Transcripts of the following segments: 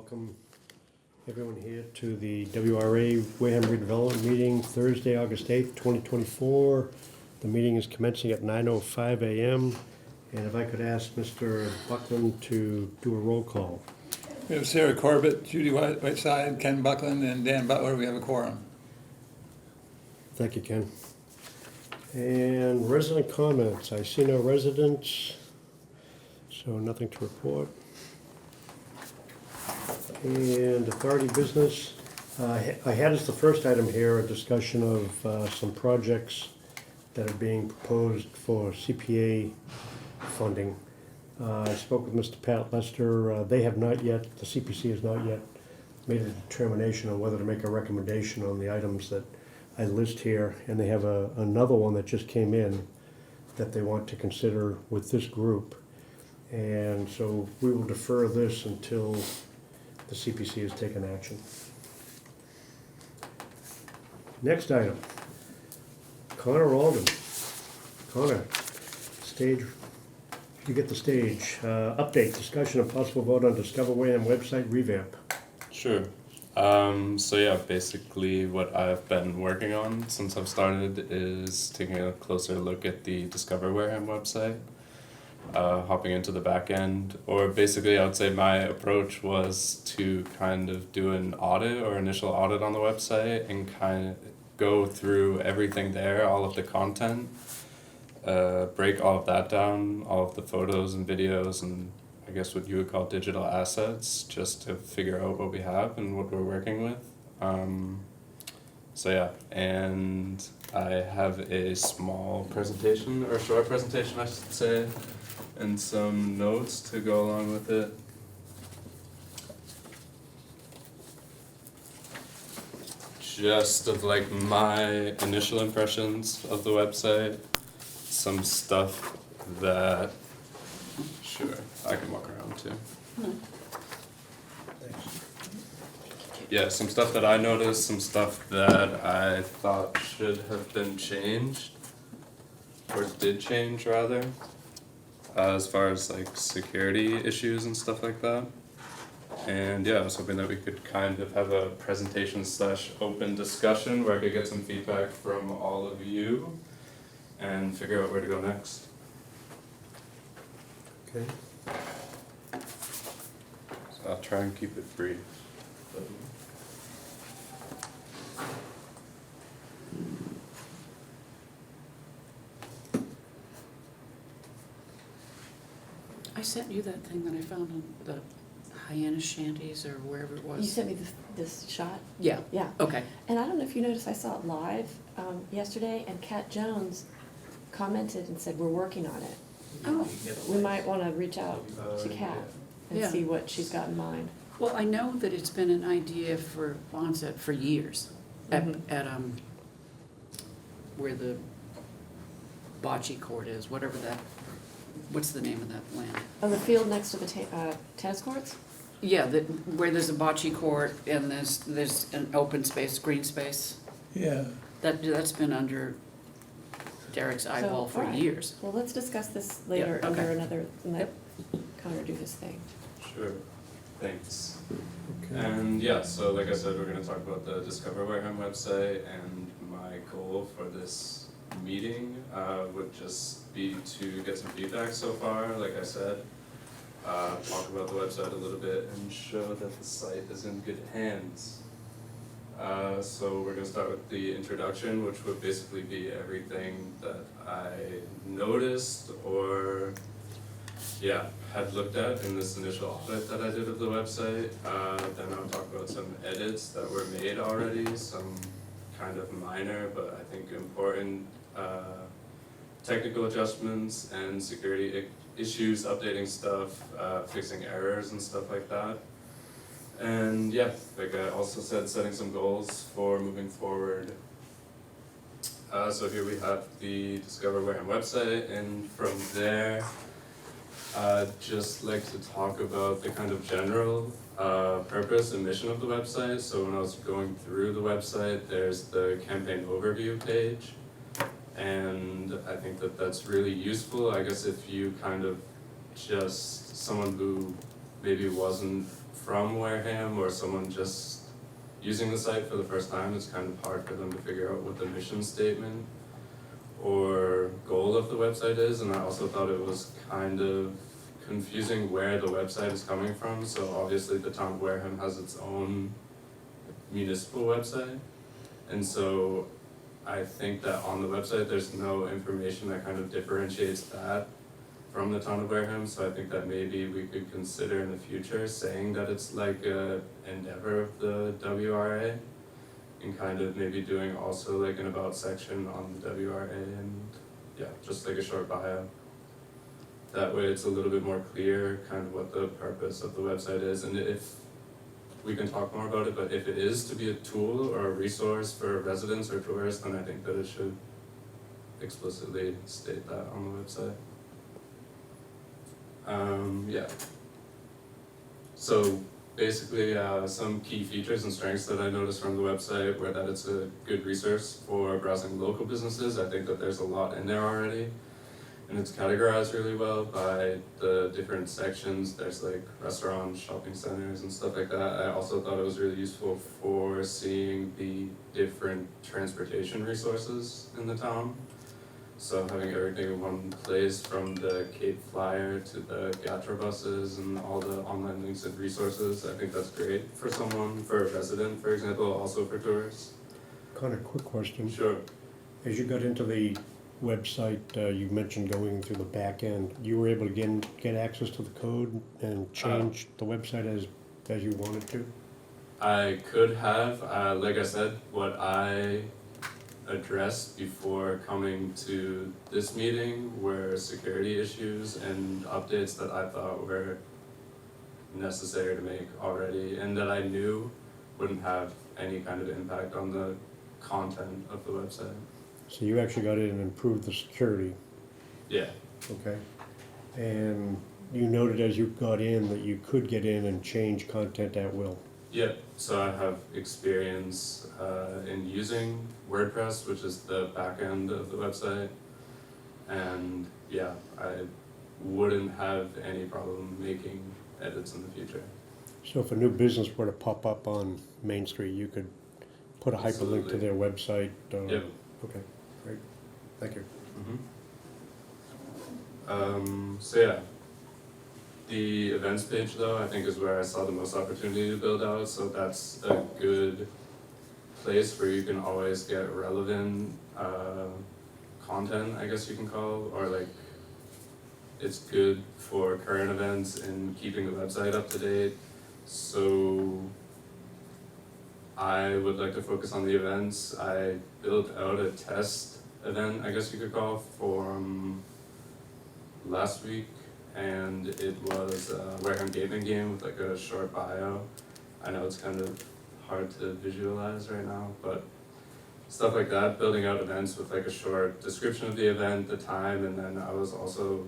welcome everyone here to the WRA Wareham Redevelopment meeting, Thursday, August 8th, 2024. The meeting is commencing at 9:05 a.m. And if I could ask Mr. Buckland to do a roll call. We have Sarah Corbett, Judy Whiteside, Ken Buckland, and Dan Butler. We have a quorum. Thank you, Ken. And resident comments. I see no residents, so nothing to report. And authority business. I had as the first item here a discussion of some projects that are being proposed for CPA funding. I spoke with Mr. Pat Lester. They have not yet, the CPC has not yet made a determination on whether to make a recommendation on the items that I list here. And they have another one that just came in that they want to consider with this group. And so we will defer this until the CPC has taken action. Next item, Connor Alden. Connor, stage, you get the stage. Update, discussion of possible vote on Discover Wareham website revamp. Sure. So yeah, basically what I've been working on since I've started is taking a closer look at the Discover Wareham website, hopping into the back end, or basically I would say my approach was to kind of do an audit or initial audit on the website and kind of go through everything there, all of the content, break all of that down, all of the photos and videos and I guess what you would call digital assets, just to figure out what we have and what we're working with. So yeah, and I have a small presentation, or short presentation I should say, and some notes to go along with it. Just of like my initial impressions of the website, some stuff that, sure, I can walk around too. Yeah, some stuff that I noticed, some stuff that I thought should have been changed, or did change rather, as far as like security issues and stuff like that. And yeah, I was hoping that we could kind of have a presentation / open discussion where I could get some feedback from all of you and figure out where to go next. Okay. So I'll try and keep it brief. I sent you that thing that I found on the Hyannis shanties or wherever it was. You sent me this shot? Yeah. Yeah. Okay. And I don't know if you noticed, I saw it live yesterday, and Kat Jones commented and said, we're working on it. Oh, We might want to reach out to Kat and Yeah. see what she's got in mind. well, I know that it's been an idea for Onset for years at where the bocce court is, whatever that, what's the name of that land? On the field next to the tennis courts? Yeah, where there's a bocce court and there's an open space, green space. Yeah. That's been under Derek's eyeball So, for all right. years. Well, let's discuss this later Yeah, okay. under another, and let Connor do his thing. Sure, thanks. Okay. And yeah, so like I said, we're gonna talk about the Discover Wareham website, and my goal for this meeting would just be to get some feedback so far, like I said. Talk about the website a little bit and show that the site is in good hands. So we're gonna start with the introduction, which would basically be everything that I noticed or had looked at in this initial audit that I did of the website. Then I'll talk about some edits that were made already, some kind of minor but I think important technical adjustments and security issues, updating stuff, fixing errors and stuff like that. And yeah, like I also said, setting some goals for moving forward. So here we have the Discover Wareham website, and from there, I'd just like to talk about the kind of general purpose and mission of the website. So when I was going through the website, there's the campaign overview page, and I think that that's really useful. I guess if you kind of just someone who maybe wasn't from Wareham or someone just using the site for the first time, it's kind of hard for them to figure out what the mission statement or goal of the website is, and I also thought it was kind of confusing where the website is coming from. So obviously the town of Wareham has its own municipal website, and so I think that on the website there's no information that kind of differentiates that from the town of Wareham. So I think that maybe we could consider in the future saying that it's like a endeavor of the WRA, and kind of maybe doing also like an about section on the WRA, and yeah, just like a short bio. That way it's a little bit more clear kind of what the purpose of the website is, and if we can talk more about it, but if it is to be a tool or a resource for residents or tourists, then I think that it should explicitly state that on the website. Yeah. So basically, some key features and strengths that I noticed from the website were that it's a good resource for browsing local businesses. I think that there's a lot in there already, and it's categorized really well by the different sections. There's like restaurants, shopping centers, and stuff like that. I also thought it was really useful for seeing the different transportation resources in the town. So having everything in one place, from the Cape Flyer to the Gatra buses and all the online links and resources, I think that's great for someone, for a resident, for example, also for tourists. Connor, quick question. Sure. As you got into the website, you mentioned going through the back end. You were able to get access to the code and change the website as you wanted to? I could have, like I said, what I addressed before coming to this meeting were security issues and updates that I thought were necessary to make already, and that I knew wouldn't have any kind of impact on the content of the website. So you actually got in and improved the security, Yeah, okay? And you noted as you got in that you could get in and change content at will. yeah, so I have experience in using WordPress, which is the back end of the website, and yeah, I wouldn't have any problem making edits in the future. So if a new business were to pop up on Main Street, you could put a hyperlink to Absolutely. their website? Yep. Okay, great, thank you. So yeah, the events page though, I think is where I saw the most opportunity to build out, so that's a good place where you can always get relevant content, I guess you can call, or like, it's good for current events and keeping the website up to date. So I would like to focus on the events. I built out a test event, I guess you could call, for last week, and it was a Wareham gaming game with like a short bio. I know it's kind of hard to visualize right now, but stuff like that, building out events with like a short description of the event, the time, and then I was also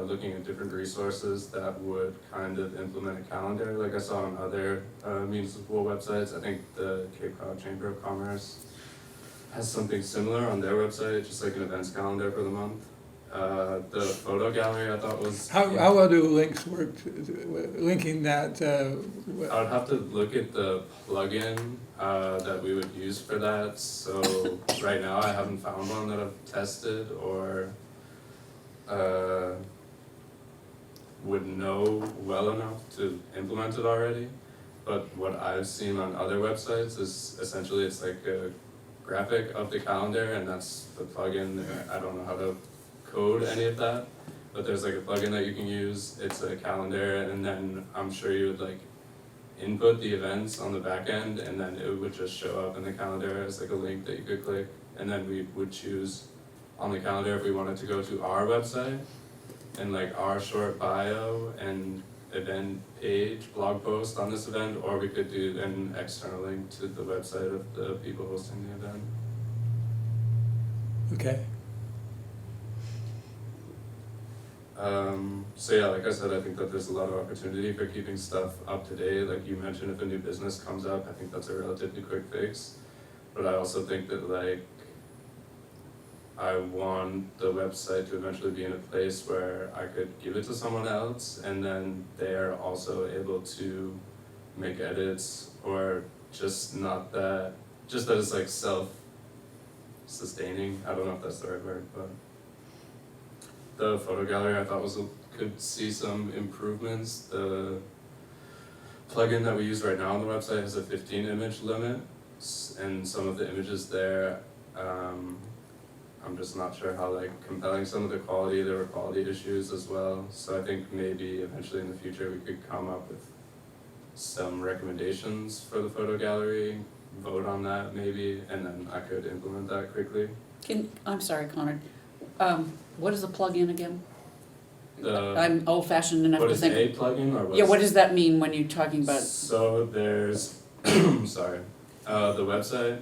looking at different resources that would kind of implement a calendar like I saw on other municipal websites. I think the Cape Cod Chamber of Commerce has something similar on their website, just like an events calendar for the month. The photo gallery I thought was... How well do links work, linking that? I would have to look at the plugin that we would use for that. So right now I haven't found one that I've tested or would know well enough to implement it already. But what I've seen on other websites is essentially it's like a graphic of the calendar, and that's the plugin. I don't know how to code any of that, but there's like a plugin that you can use. It's a calendar, and then I'm sure you would like input the events on the back end, and then it would just show up in the calendar as like a link that you could click, and then we would choose on the calendar if we wanted to go to our website and like our short bio and event page, blog post on this event, or we could do an external link to the website of the people hosting the event. Okay. So yeah, like I said, I think that there's a lot of opportunity for keeping stuff up to date. Like you mentioned, if a new business comes up, I think that's a relatively quick fix. But I also think that like, I want the website to eventually be in a place where I could give it to someone else, and then they're also able to make edits, or just not that, just that it's like self-sustaining. I don't know if that's the right word, but the photo gallery I thought could see some improvements. The plugin that we use right now on the website has a 15 image limit, and some of the images there, I'm just not sure how like compelling some of the quality, there were quality issues as well. So I think maybe eventually in the future we could come up with some recommendations for the photo gallery, vote on that maybe, and then I could implement that quickly. I'm sorry, Connor, what is a plug-in again? The, I'm old-fashioned enough what to is think. a plugin or what's? Yeah, what does that mean when you're talking about? So there's, sorry, the website,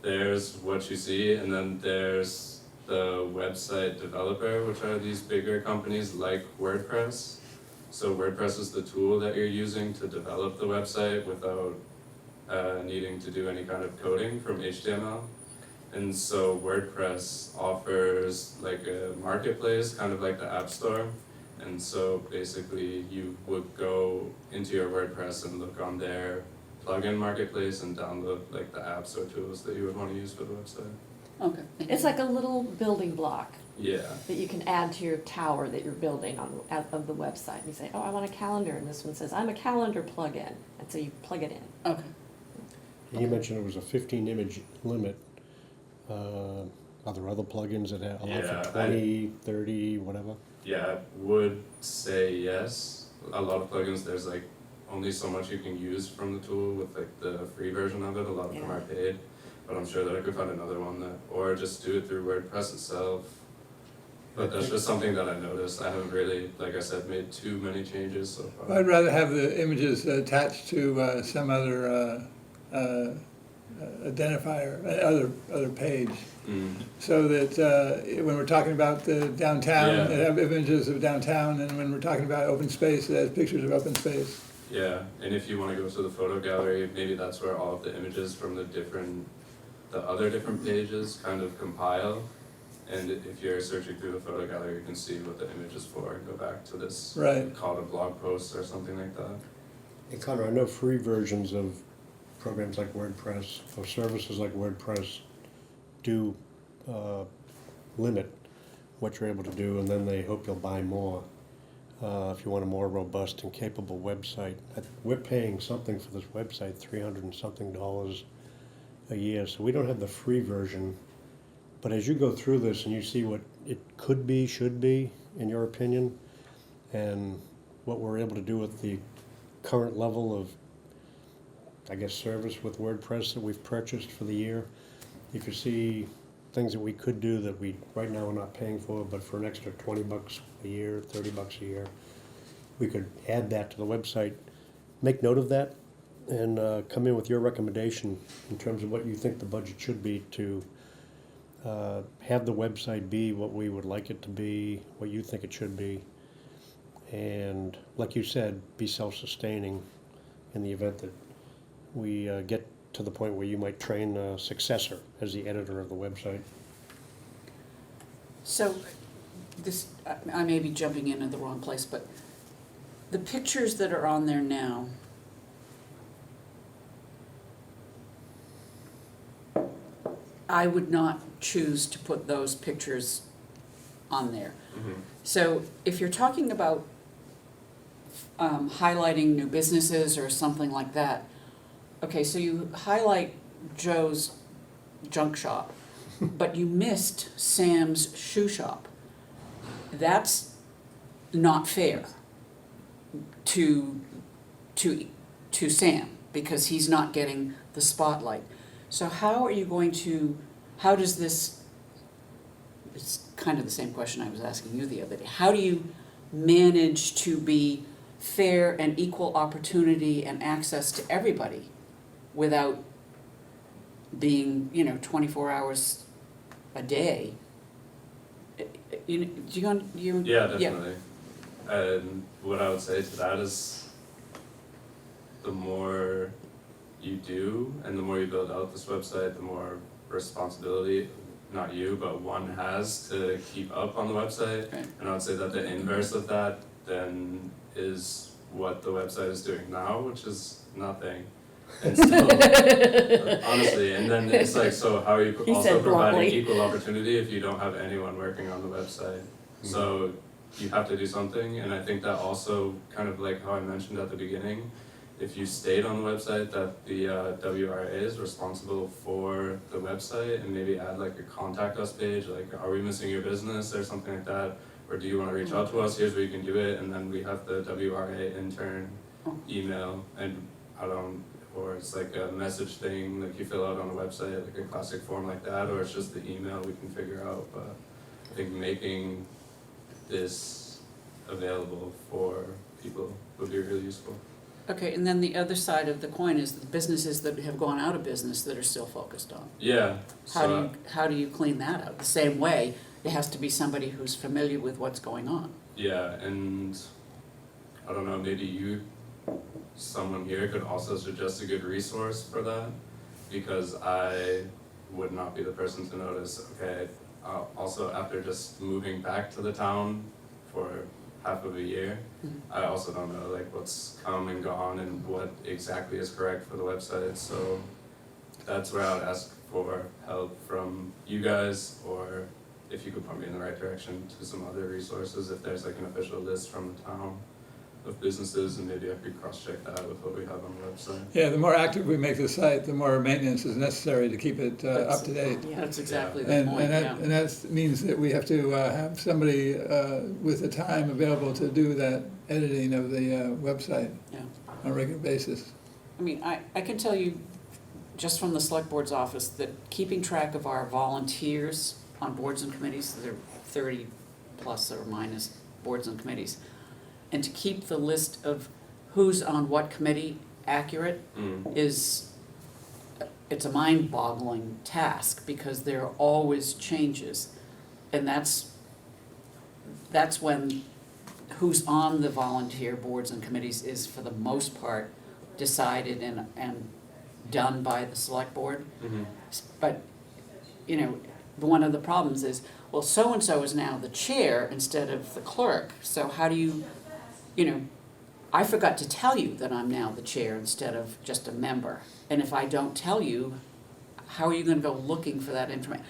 there's what you see, and then there's the website developer, which are these bigger companies like WordPress. So WordPress is the tool that you're using to develop the website without needing to do any kind of coding from HTML. And so WordPress offers like a marketplace, kind of like the App Store. And so basically you would go into your WordPress and look on their plugin marketplace and download like the apps or tools that you would want to use for the website. Okay. It's like a little building block Yeah. that you can add to your tower that you're building of the website. And you say, oh, I want a calendar, and this one says, I'm a calendar plugin, and so you plug it in. Okay. You mentioned it was a 15 image limit. Are there other plugins that allow Yeah, for 20, 30, whatever? Yeah, I would say yes. A lot of plugins, there's like only so much you can use from the tool with like the free version of it. A lot of them Yeah. are paid, but I'm sure that I could find another one that, or just do it through WordPress itself. But that's just something that I noticed. I haven't really, like I said, made too many changes so far. I'd rather have the images attached to some other identifier, other page, so that when we're talking about the downtown, Yeah. it have images of downtown, and when we're talking about open space, it has pictures of open space. Yeah, and if you want to go to the photo gallery, maybe that's where all of the images from the other different pages kind of compile. And if you're searching through the photo gallery, you can see what the image is for and go back to this, Right. call it a blog post or something like that. Hey Connor, I know free versions of programs like WordPress or services like WordPress do limit what you're able to do, and then they hope you'll buy more if you want a more robust and capable website. We're paying something for this website, $300 and something a year, so we don't have the free version. But as you go through this and you see what it could be, should be, in your opinion, and what we're able to do with the current level of, I guess, service with WordPress that we've purchased for the year, if you see things that we could do that we right now are not paying for, but for an extra $20 a year, $30 a year, we could add that to the website. Make note of that and come in with your recommendation in terms of what you think the budget should be to have the website be what we would like it to be, what you think it should be, and like you said, be self-sustaining in the event that we get to the point where you might train a successor as the editor of the website. So, this, I may be jumping in at the wrong place, but the pictures that are on there now, I would not choose to put those pictures on there. So if you're talking about highlighting new businesses or something like that, okay, so you highlight Joe's junk shop, but you missed Sam's shoe shop. That's not fair to Sam, because he's not getting the spotlight. So how are you going to, how does this, it's kind of the same question I was asking you the other day. How do you manage to be fair and equal opportunity and access to everybody without being, 24 hours a day? Yeah, Definitely. And what I would say to that is the more you do and the more you build out this website, the more responsibility, not you, but one has to keep up on the website. Right. And I would say that the inverse of that then is what the website is doing now, which is nothing. And so, honestly, and then it's like, so how are you He also said providing bluntly. equal opportunity if you don't have anyone working on the website? So you have to do something, and I think that also, kind of like how I mentioned at the beginning, if you state on the website that the WRA is responsible for the website, and maybe add like a contact us page, like, are we missing your business or something like that? Or do you wanna reach out to us, here's where you can do it, and then we have the WRA intern email, and I don't, or it's like a message thing, like you fill out on the website, like a classic form like that, or it's just the email we can figure out, but I think making this available for people would be really useful. Okay, and then the other side of the coin is the businesses that have gone out of business that are still focused on. Yeah, How do you clean that out? The same way, it has to be somebody who's familiar with what's going on. yeah, and I don't know, maybe someone here could also suggest a good resource for that, because I would not be the person to notice, okay, also after just moving back to the town for half of a year, I also don't know like what's come and gone and what exactly is correct for the website, so that's where I would ask for help from you guys, or if you could point me in the right direction to some other resources, if there's like an official list from the town of businesses, and maybe I could cross-check that with what we have on the website. Yeah, the more active we make the site, the more maintenance is necessary to keep it up to date. Yeah. That's exactly the And, point, and yeah. that means that we have to have somebody with the time available to do that editing of the website Yeah. on a regular basis. I mean, I can tell you, just from the select board's office, that keeping track of our volunteers on boards and committees, there are 30 plus or minus boards and committees, and to keep the list of who's on what committee accurate is, it's a mind-boggling task, because there are always changes. And that's when who's on the volunteer boards and committees is, for the most part, decided and done by the select board. But, you know, one of the problems is, well, so-and-so is now the chair instead of the clerk, so how do you know, I forgot to tell you that I'm now the chair instead of just a member. And if I don't tell you, how are you gonna go looking for that information?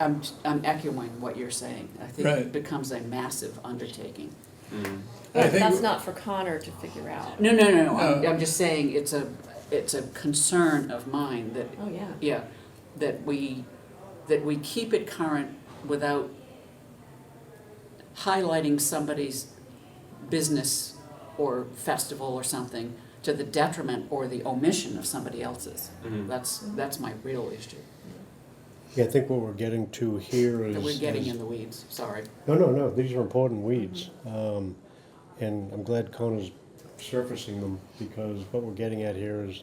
I'm echoing what you're saying. I think Right. it becomes a massive undertaking. I But think- that's not for Connor to figure out. No, No. I'm just saying it's a concern of mine that, Oh, yeah. yeah, that we keep it current without highlighting somebody's business or festival or something to the detriment or the omission of somebody else's. That's my real issue, Yeah, I think what we're getting to here is. that we're getting in the weeds, sorry. No, these are important weeds. And I'm glad Connor's surfacing them, because what we're getting at here is,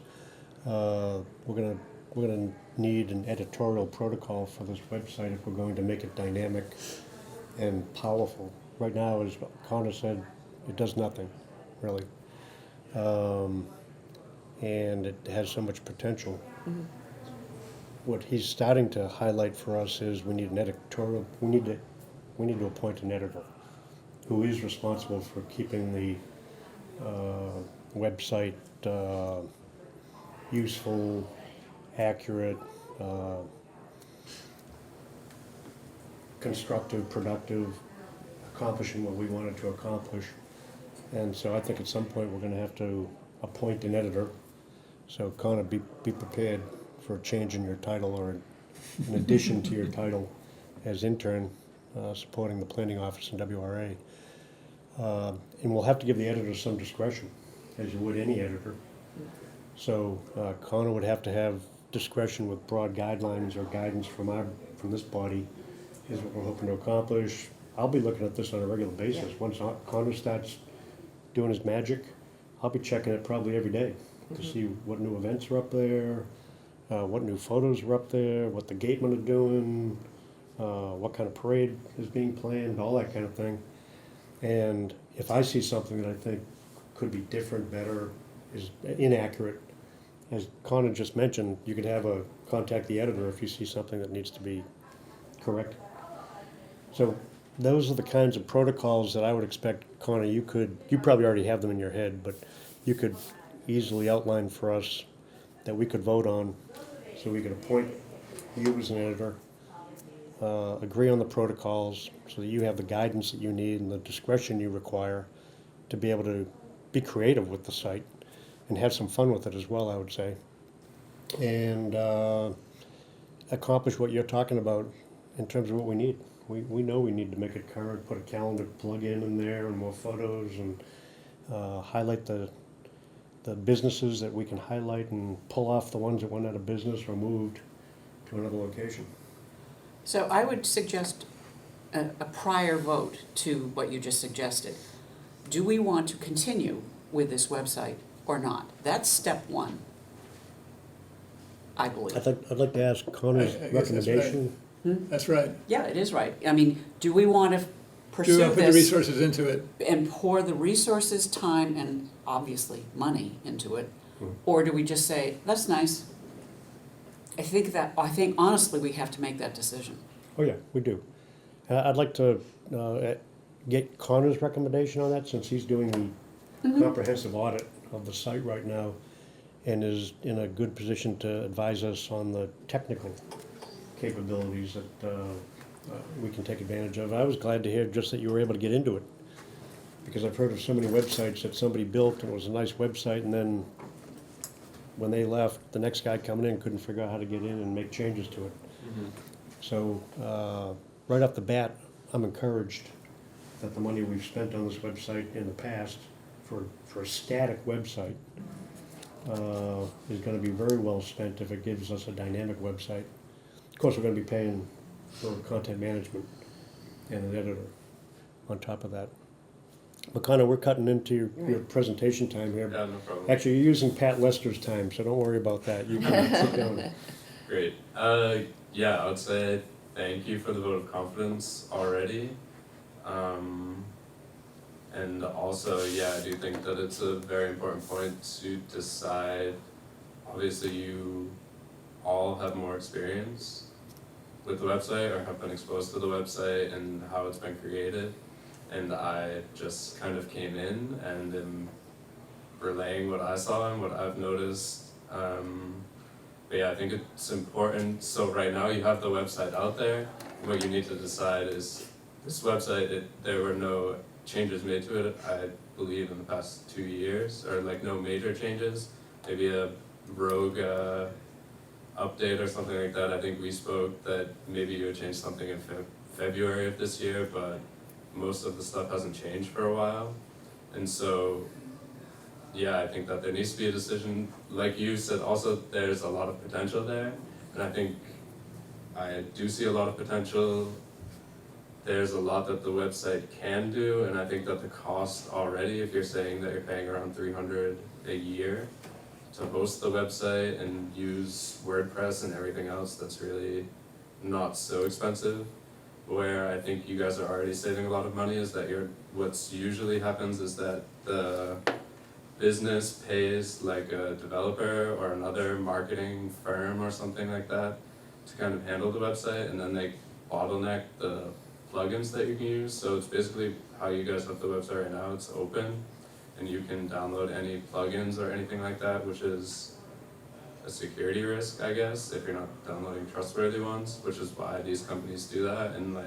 we're gonna need an editorial protocol for this website if we're going to make it dynamic and powerful. Right now, as Connor said, it does nothing, really. And it has so much potential. What he's starting to highlight for us is we need an editorial, we need to appoint an editor who is responsible for keeping the website useful, accurate, constructive, productive, accomplishing what we wanted to accomplish. And so I think at some point we're gonna have to appoint an editor. So Connor, be prepared for a change in your title, or an addition to your title as intern, supporting the planning office in WRA. And we'll have to give the editor some discretion, as you would any editor. So Connor would have to have discretion with broad guidelines or guidance from this body, is what we're hoping to accomplish. I'll be looking at this on a regular basis. Once Connor starts doing his magic, I'll be checking it probably every day to see what new events are up there, what new photos are up there, what the gatemen are doing, what kind of parade is being planned, all that kind of thing. And if I see something that I think could be different, better, is inaccurate, as Connor just mentioned, you could contact the editor if you see something that needs to be corrected. So those are the kinds of protocols that I would expect, Connor, you probably already have them in your head, but you could easily outline for us that we could vote on, so we could appoint you as an editor, agree on the protocols, so that you have the guidance that you need and the discretion you require to be able to be creative with the site and have some fun with it as well, I would say. And accomplish what you're talking about in terms of what we need. We know we need to make it current, put a calendar plug-in in there and more photos, and highlight the businesses that we can highlight and pull off the ones that went out of business or moved to another location. So I would suggest a prior vote to what you just suggested. Do we want to continue with this website or not? That's step one, I believe. I'd like to ask Connor's I guess that's right. recommendation. That's right. Yeah, it is right. I mean, do we want to Do pursue put the this resources into it. and pour the resources, time, and obviously money into it? Or do we just say, that's nice? I think honestly, we have to make that decision. Oh, yeah, we do. I'd like to get Connor's recommendation on that, since he's doing the comprehensive audit of the site right now and is in a good position to advise us on the technical capabilities that we can take advantage of. I was glad to hear just that you were able to get into it, because I've heard of so many websites that somebody built and it was a nice website, and then when they left, the next guy coming in couldn't figure out how to get in and make changes to it. So right off the bat, I'm encouraged that the money we've spent on this website in the past for a static website is going to be very well spent if it gives us a dynamic website. Of course, we're going to be paying for content management and an editor on top of that. But Connor, we're cutting into your presentation time here. Yeah, no problem. Actually, you're using Pat Lester's time, so don't worry about that. You can sit down. Great. Yeah, I would say thank you for the vote of confidence already. And also, yeah, I do think that it's a very important point to decide. Obviously, you all have more experience with the website or have been exposed to the website and how it's been created. And I just kind of came in and am relaying what I saw and what I've noticed. But yeah, I think it's important. So right now you have the website out there. What you need to decide is this website, there were no changes made to it, I believe, in the past 2 years, or like no major changes. Maybe a rogue update or something like that. I think we spoke that maybe you would change something in February of this year, but most of the stuff hasn't changed for a while. And so, yeah, I think that there needs to be a decision. Like you said, also there's a lot of potential there, and I think I do see a lot of potential. There's a lot that the website can do, and I think that the cost already, if you're saying that you're paying around $300 a year to host the website and use WordPress and everything else, that's really not so expensive. Where I think you guys are already saving a lot of money is that what's usually happens is that the business pays like a developer or another marketing firm or something like that to kind of handle the website, and then they bottleneck the plugins that you can use. So it's basically how you guys have the website right now. It's open and you can download any plugins or anything like that, which is a security risk, I guess, if you're not downloading trustworthy ones, which is why these companies do that. And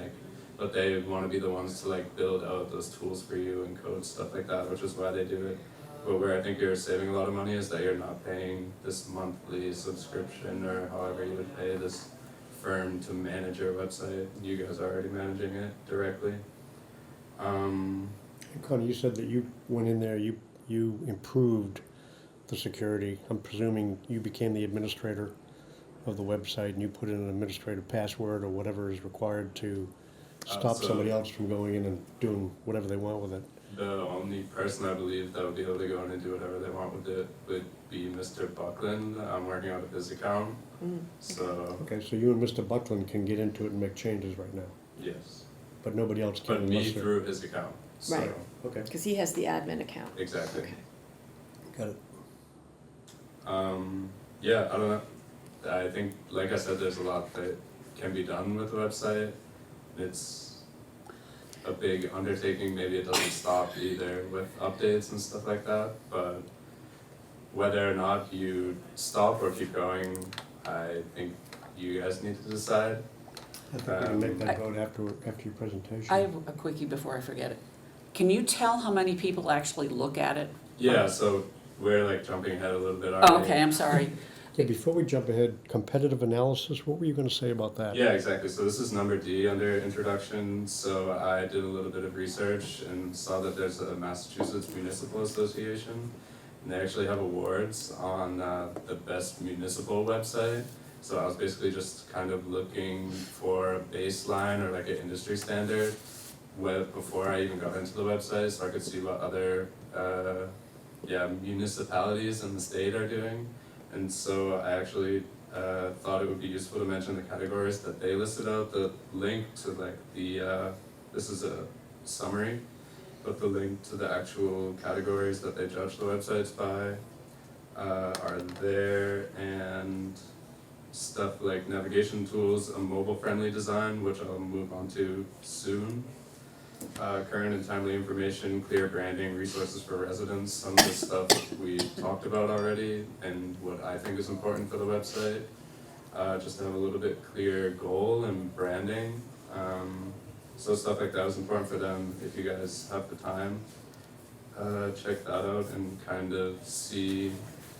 but they want to be the ones to build out those tools for you and code stuff like that, which is why they do it. But where I think you're saving a lot of money is that you're not paying this monthly subscription or however you would pay this firm to manage your website. You guys are already managing it directly. Connor, you said that you went in there, you improved the security. I'm presuming you became the administrator of the website and you put in an administrative password or whatever is required to stop somebody else from going in and doing whatever they want with it. The only person I believe that would be able to go in and do whatever they want with it would be Mr. Buckland. I'm working out of his account. So Okay, so you and Mr. Buckland can get into it and make changes right now, yes, but nobody else can but me unless they're... through his account. So, Right. Okay, Because he has the admin account. exactly. Okay. got it. Yeah, I don't know. I think, like I said, there's a lot that can be done with the website. It's a big undertaking, maybe it doesn't stop either with updates and stuff like that, but whether or not you stop or keep going, I think you guys need to decide. I think we can make that vote after your presentation. I have a quickie before I forget it. Can you tell how many people actually look at it? Yeah, so we're like jumping ahead a little bit already. Oh, okay, I'm sorry. Yeah, before we jump ahead, competitive analysis, what were you gonna say about that? Yeah, exactly. So this is number D under introduction. So I did a little bit of research and saw that there's a Massachusetts Municipal Association, and they actually have awards on the best municipal website. So I was basically just kind of looking for a baseline or like an industry standard before I even got into the website, so I could see what other municipalities in the state are doing. And so I actually thought it would be useful to mention the categories that they listed out. The link to like this is a summary, but the link to the actual categories that they judge the websites by are there, and stuff like navigation tools, a mobile-friendly design, which I'll move on to soon. Current and timely information, clear branding, resources for residents, some of the stuff we talked about already and what I think is important for the website. Just to have a little bit clear goal and branding. So stuff like that was important for them. If you guys have the time, check that out and kind of see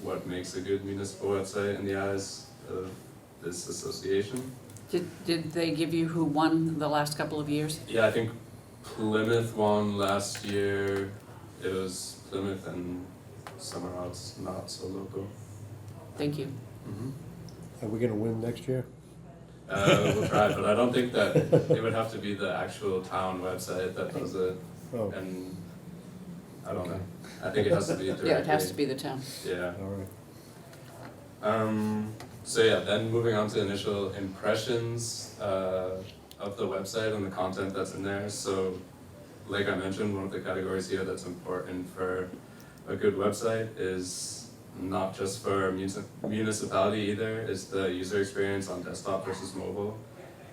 what makes a good municipal website in the eyes of this association. Did they give you who won the last couple of years? Yeah, I think Plymouth won last year. It was Plymouth and somewhere else, not so local. Thank you. Are we gonna win next year? We'll try, but I don't think that it would have to be the actual town website that does it, Oh, and I don't know. I think it has to be directly. Yeah, it has to be the town. Yeah. all right. So yeah, then moving on to initial impressions of the website and the content that's in there. So, like I mentioned, one of the categories here that's important for a good website is not just for municipality either, is the user experience on desktop versus mobile.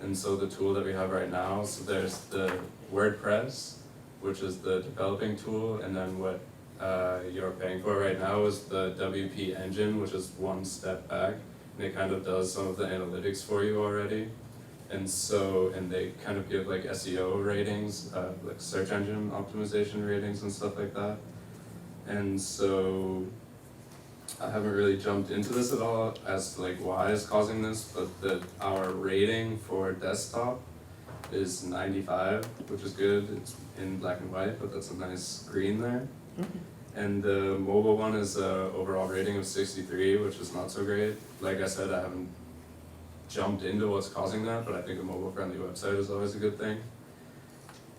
And so the tool that we have right now, so there's the WordPress, which is the developing tool, and then what you're paying for right now is the WP engine, which is one step back, and it kind of does some of the analytics for you already. And so, and they kind of give like SEO ratings, like search engine optimization ratings and stuff like that. And so, I haven't really jumped into this at all as to like why is causing this, but our rating for desktop is 95, which is good. It's in black and white, but that's a nice green there. And the mobile one is a overall rating of 63, which is not so great. Like I said, I haven't jumped into what's causing that, but I think a mobile-friendly website is always a good thing.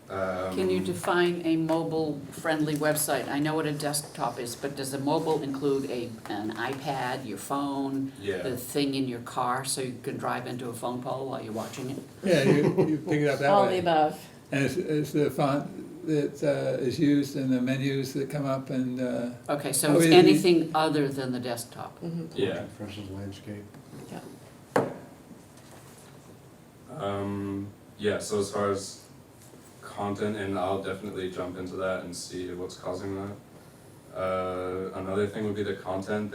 Can you define a mobile-friendly website? I know what a desktop is, but does a mobile include an iPad, your phone, Yeah. the thing in your car, so you can drive into a phone pole while you're watching it? Yeah, you pick it up that way. All the above. And it's the font that is used and the menus that come up and, Okay, so Oh, it's it- anything other than the desktop? Yeah. Versus landscape. Yeah, so as far as content, and I'll definitely jump into that and see what's causing that. Another thing would be the content.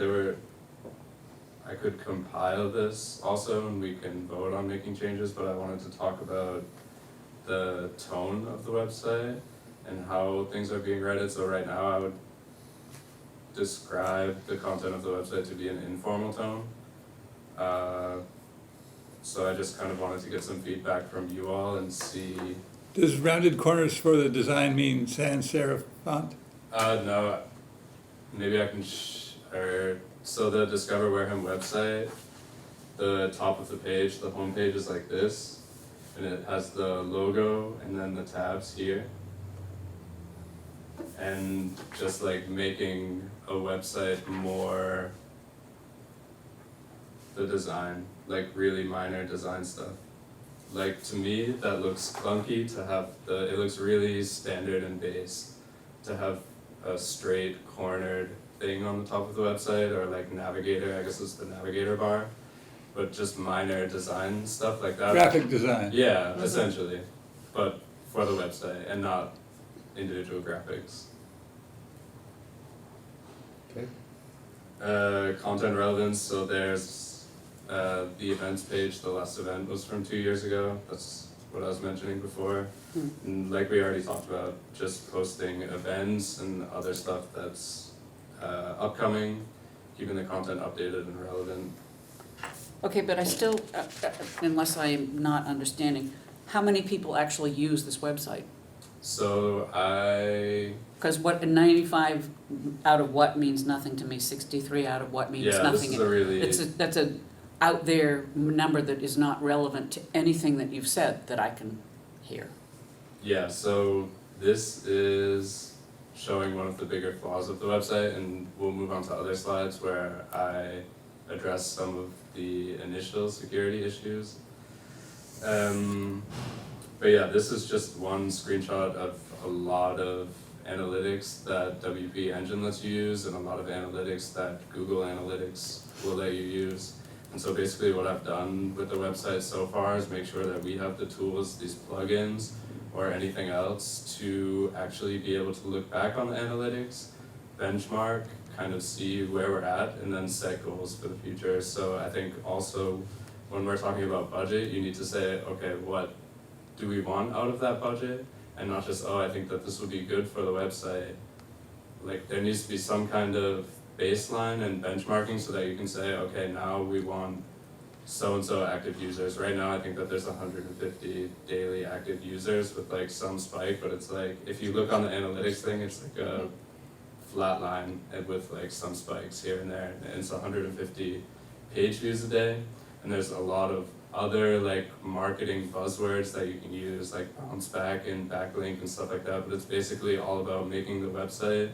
I could compile this also and we can vote on making changes, but I wanted to talk about the tone of the website and how things are being read. So right now I would describe the content of the website to be an informal tone. So I just kind of wanted to get some feedback from you all and see. does rounded corners for the design mean sans serif font? No, maybe I can so the Discover Wareham website, the top of the page, the home page is like this, and it has the logo and then the tabs here. And just like making a website more the design, like really minor design stuff. Like to me, that looks clunky to have it looks really standard and base to have a straight cornered thing on the top of the website, or like navigator, I guess it's the navigator bar, but just minor design stuff like that. Graphic design. Yeah, essentially. But for the website and not individual graphics. Okay. Content relevance, so there's the events page, the last event was from 2 years ago, that's what I was mentioning before. And like we already talked about, just posting events and other stuff that's upcoming, keeping the content updated and relevant. Okay, but I still, unless I'm not understanding, how many people actually use this website? So I, Because what, 95 out of what means nothing to me, 63 out of what means yeah, this nothing. is a really, That's a out there number that is not relevant to anything that you've said that I can hear. yeah, so this is showing one of the bigger flaws of the website, and we'll move on to other slides where I address some of the initial security issues. But yeah, this is just one screenshot of a lot of analytics that WP Engine lets you use, and a lot of analytics that Google Analytics will let you use. And so basically what I've done with the website so far is make sure that we have the tools, these plugins, or anything else to actually be able to look back on the analytics, benchmark, kind of see where we're at, and then set goals for the future. So I think also when we're talking about budget, you need to say, okay, what do we want out of that budget? And not just, oh, I think that this would be good for the website. Like, there needs to be some kind of baseline and benchmarking so that you can say, okay, now we want so-and-so active users. Right now, I think that there's 150 daily active users with like some spike, but it's like, if you look on the analytics thing, it's like a flat line and with like some spikes here and there, and it's 150 page views a day. And there's a lot of other like marketing buzzwords that you can use, like bounce back and backlink and stuff like that, but it's basically all about making the website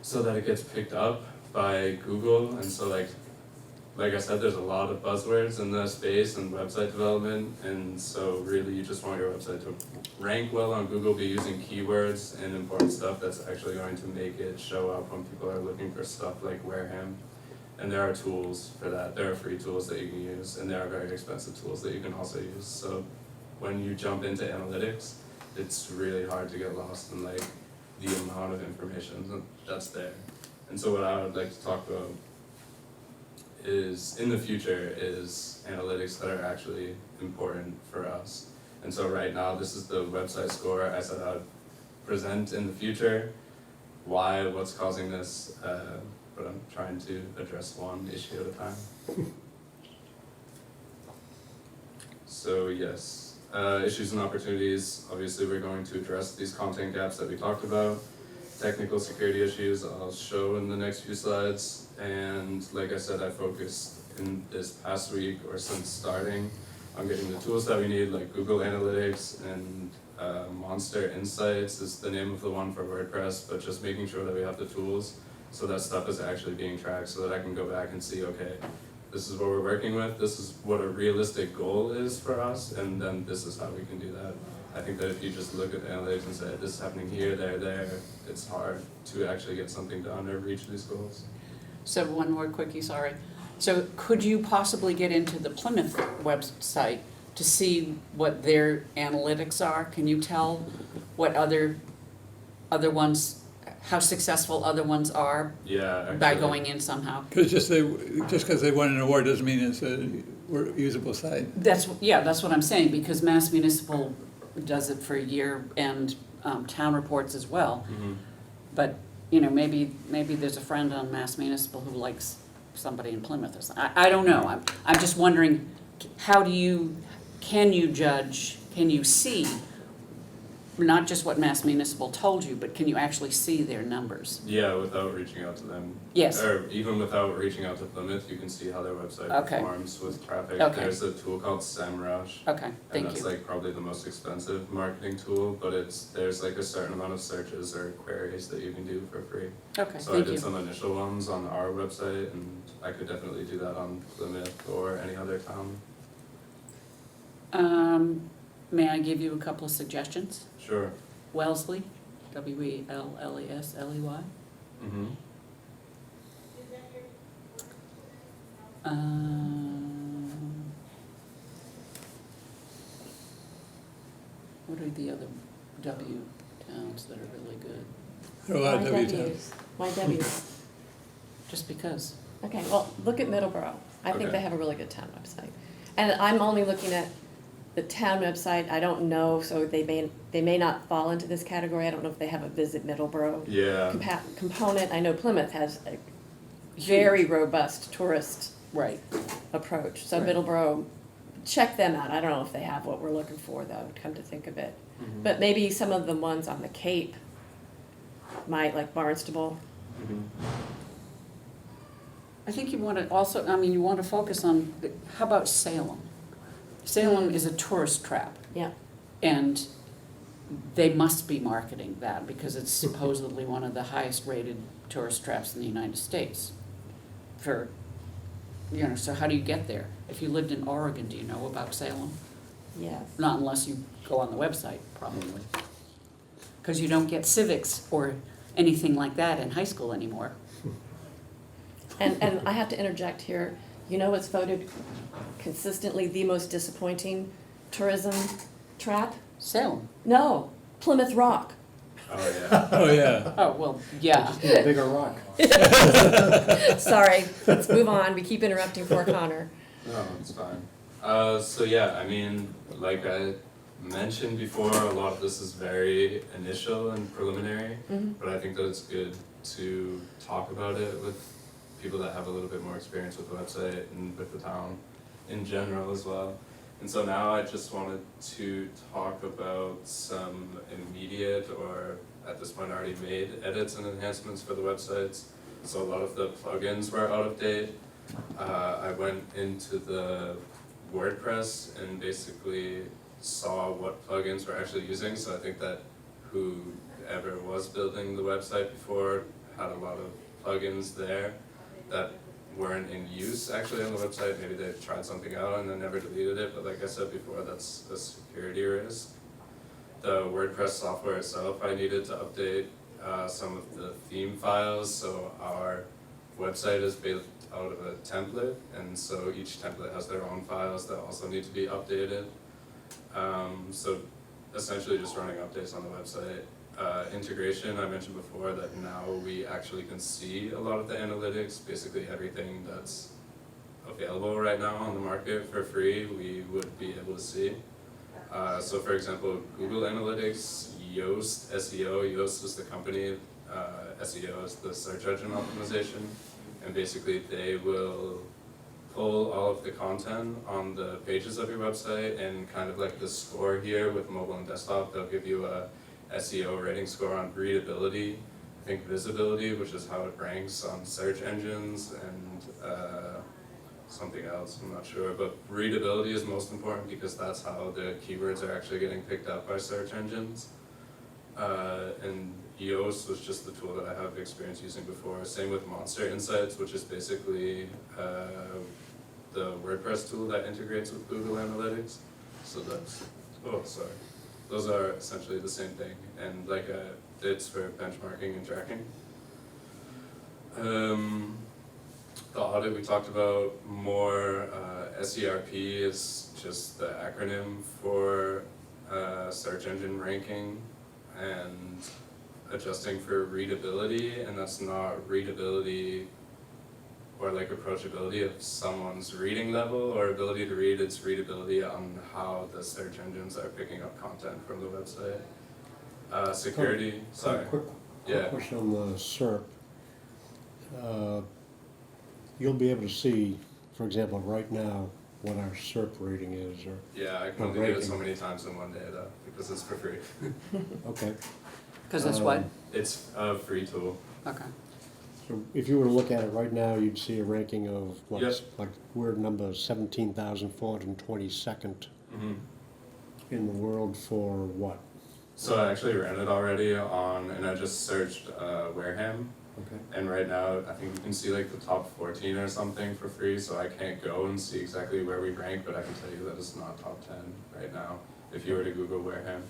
so that it gets picked up by Google. And so like I said, there's a lot of buzzwords in the space and website development, and so really you just want your website to rank well on Google, be using keywords and important stuff that's actually going to make it show up when people are looking for stuff like Wareham. And there are tools for that. There are free tools that you can use, and there are very expensive tools that you can also use. So when you jump into analytics, it's really hard to get lost in like the amount of information that's there. And so what I would like to talk about is, in the future, is analytics that are actually important for us. And so right now, this is the website score I said I'd present in the future, why, what's causing this, but I'm trying to address one issue at a time. So yes, issues and opportunities, obviously we're going to address these content gaps that we talked about. Technical security issues I'll show in the next few slides, and like I said, I focused in this past week or since starting on getting the tools that we need, like Google Analytics and Monster Insights is the name of the one for WordPress, but just making sure that we have the tools so that stuff is actually being tracked, so that I can go back and see, okay, this is what we're working with, this is what a realistic goal is for us, and then this is how we can do that. I think that if you just look at the analytics and say, this is happening here, there, it's hard to actually get something done or reach these goals. So one more quickie, sorry. So could you possibly get into the Plymouth website to see what their analytics are? Can you tell what other ones, how successful other ones are Yeah, actually. by going in somehow? Because just because they won an award doesn't mean it's a usable site. That's what I'm saying, because Mass Municipal does it for year and town reports as well. Mm-hmm. But, you know, maybe there's a friend on Mass Municipal who likes somebody in Plymouth or something. I don't know. I'm just wondering, can you judge, can you see, not just what Mass Municipal told you, but can you actually see their numbers? Yeah, without reaching out to them. Yes. Or even without reaching out to Plymouth, you can see how their website Okay. performs with traffic. Okay. There's a tool called SEMrush. Okay, And thank that's you. like probably the most expensive marketing tool, but there's like a certain amount of searches or queries that you can do for free. Okay, So I thank did you. some initial ones on our website, and I could definitely do that on Plymouth or any other town. May I give you a couple of suggestions? Sure. Wellesley, Welllesley. Mm-hmm. What are the other W towns that are really good? There are a lot of My W W's. towns. My W's. Just because. Okay, well, look at Middleborough. I think Okay. they have a really good town website. And I'm only looking at the town website. I don't know, so they may not fall into this category. I don't know if they have a Visit Middleborough Yeah. component. I know Plymouth has a very robust tourist Right. approach. So Right. Middleborough, check them out. I don't know if they have what we're looking for though, come to think of it. Mhm. But maybe some of the ones on the Cape might, like Barnstable. Mhm. I think you want to also, I mean, you want to focus on, how about Salem? Salem is a tourist trap, Yeah, and they must be marketing that because it's supposedly one of the highest rated tourist traps in the United States. For, you know, so how do you get there? If you lived in Oregon, do you know about Salem? yes. Not unless you go on the website, probably. Because you don't get civics or anything like that in high school anymore. And I have to interject here, you know what's voted consistently the most disappointing tourism trap? Salem. No, Plymouth Rock. Oh, yeah. Oh, yeah. Oh, well, yeah. Just need a bigger rock. Sorry, let's move on, we keep interrupting poor Connor. No, it's fine. So yeah, I mean, like I mentioned before, a lot of this is very initial and preliminary, Mhm. but I think that it's good to talk about it with people that have a little bit more experience with the website and with the town in general as well. And so now I just wanted to talk about some immediate or at this point already made edits and enhancements for the websites. So a lot of the plugins were out of date. I went into the WordPress and basically saw what plugins we're actually using, so I think that whoever was building the website before had a lot of plugins there that weren't in use actually on the website. Maybe they tried something out and then never deleted it, but like I said before, that's a security risk. The WordPress software itself, I needed to update some of the theme files, so our website is built out of a template, and so each template has their own files that also need to be updated. So essentially just running updates on the website. Integration, I mentioned before that now we actually can see a lot of the analytics, basically everything that's available right now on the market for free, we would be able to see. So for example, Google Analytics, Yoast SEO, Yoast is the company, SEO is the search engine optimization, and basically they will pull all of the content on the pages of your website and kind of like the score here with mobile and desktop, they'll give you a SEO rating score on readability, I think visibility, which is how it ranks on search engines, and something else, I'm not sure, but readability is most important because that's how the keywords are actually getting picked up by search engines. And Yoast was just the tool that I have experience using before. Same with Monster Insights, which is basically the WordPress tool that integrates with Google Analytics. So that's, oh, sorry. Those are essentially the same thing, and like it's for benchmarking and tracking. The audit we talked about more, SERP is just the acronym for search engine ranking and adjusting for readability, and that's not readability or like approachability of someone's reading level or ability to read, it's readability on how the search engines are picking up content from the website. Security, sorry. Quick Yeah. question on the SERP. You'll be able to see, for example, right now, what our SERP rating is, or, Yeah, I can only do it so many times in one day though, because it's for free. okay. Because it's what? It's a free tool. Okay. So if you were to look at it right now, you'd see a ranking of, what, Yep. like, we're number 17,422nd Mm-hmm. in the world for what? So I actually ran it already on, and I just searched Wareham, Okay. and right now I think you can see like the top 14 or something for free, so I can't go and see exactly where we rank, but I can tell you that it's not top 10 right now if you were to Google Wareham.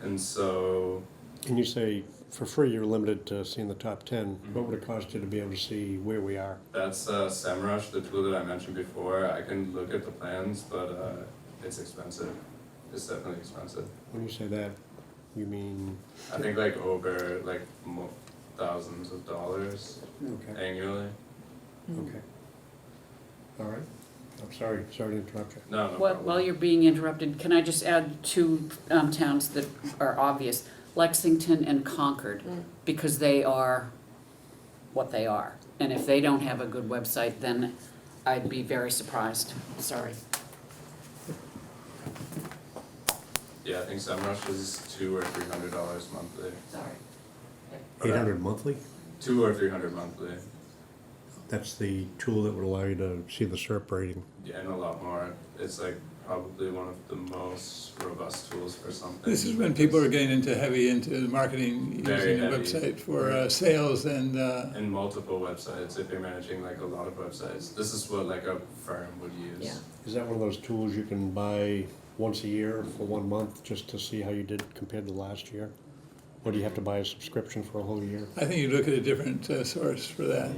And so, And you say, for free, you're limited to seeing the top 10. What would it cost you to be able to see where we are? that's SEMrush, the tool that I mentioned before. I can look at the plans, but it's expensive. is definitely expensive. When you say that, you mean, I think like over like thousands of dollars okay, annually. okay. All right, I'm sorry to interrupt you. No, no While problem. you're being interrupted, can I just add two towns that are obvious? Lexington and Concord, because they are what they are. And if they don't have a good website, then I'd be very surprised. Sorry. Yeah, I think SEMrush is $200 or $300 monthly. Sorry. 800 monthly? $200 or $300 monthly. That's the tool that would allow you to see the SERP rating. Yeah, and a lot more. It's like probably one of the most robust tools for something. This is when people are getting into marketing, Very using the heavy. website for sales and, And multiple websites, if you're managing like a lot of websites. This is what like a firm would use. Yeah. Is that one of those tools you can buy once a year for 1 month just to see how you did compared to last year? Or do you have to buy a subscription for a whole year? I think you look at a different source for that.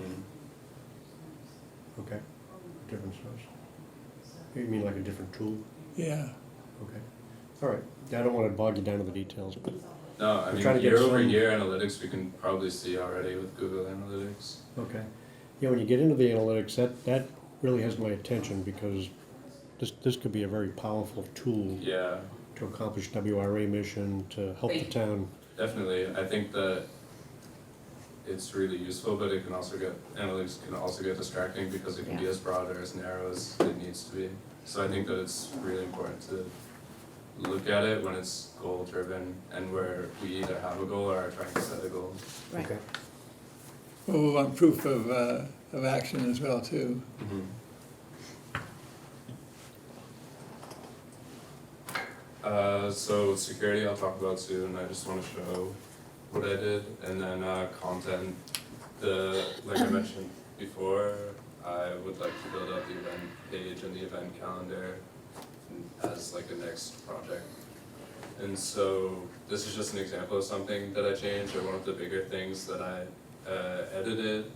Okay, different source. You mean like a different tool? Yeah. Okay, all right. Yeah, I don't want to bog you down to the details, but, No, I I'm mean trying to get year over some- year analytics we can probably see already with Google Analytics. okay. Yeah, when you get into the analytics, that really has my attention because this could be a very powerful tool Yeah, to accomplish WRA mission, to help the town. definitely. I think that it's really useful, but it can also analytics can also get distracting because it can be Yeah. as broad or as narrow as it needs to be. So I think that it's really important to look at it when it's goal driven and where we either have a goal or are trying to set a goal. Right. Okay. Well, we want proof of action as well, too. So security I'll talk about soon. I just want to show what I did, and then content. Like I mentioned before, I would like to build out the event page and the event calendar as like a next project. And so this is just an example of something that I changed, or one of the bigger things that I edited.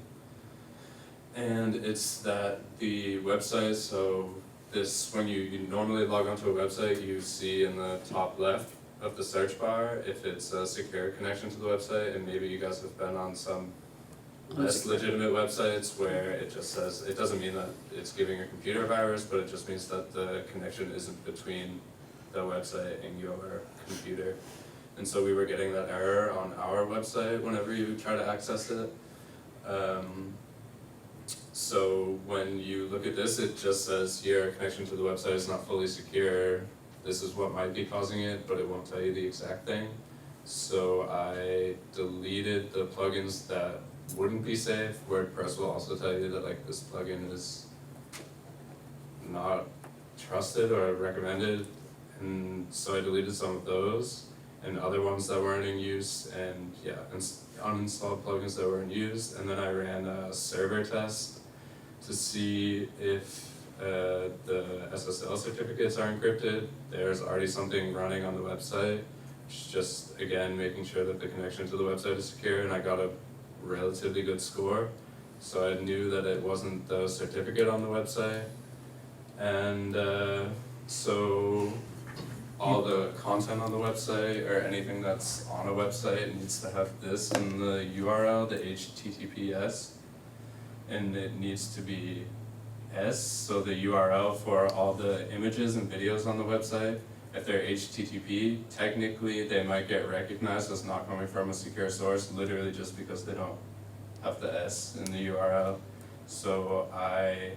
And it's that the website, so this, when you normally log onto a website, you see in the top left of the search bar if it's a secure connection to the website, and maybe you guys have been on some less legitimate websites where it just says, it doesn't mean that it's giving your computer a virus, but it just means that the connection isn't between the website and your computer. And so we were getting that error on our website whenever you try to access it. So when you look at this, it just says your connection to the website is not fully secure. This is what might be causing it, but it won't tell you the exact thing. So I deleted the plugins that wouldn't be safe. WordPress will also tell you that like this plugin is not trusted or recommended, and so I deleted some of those and other ones that weren't in use, and yeah, uninstalled plugins that were in use, and then I ran a server test to see if the SSL certificates are encrypted. There's already something running on the website, which is just again making sure that the connection to the website is secure, and I got a relatively good score. So I knew that it wasn't the certificate on the website, and so all the content on the website or anything that's on a website needs to have this in the URL, the HTTPS, and it needs to be S, so the URL for all the images and videos on the website. If they're HTTP, technically they might get recognized as not coming from a secure source, literally just because they don't have the S in the URL. So I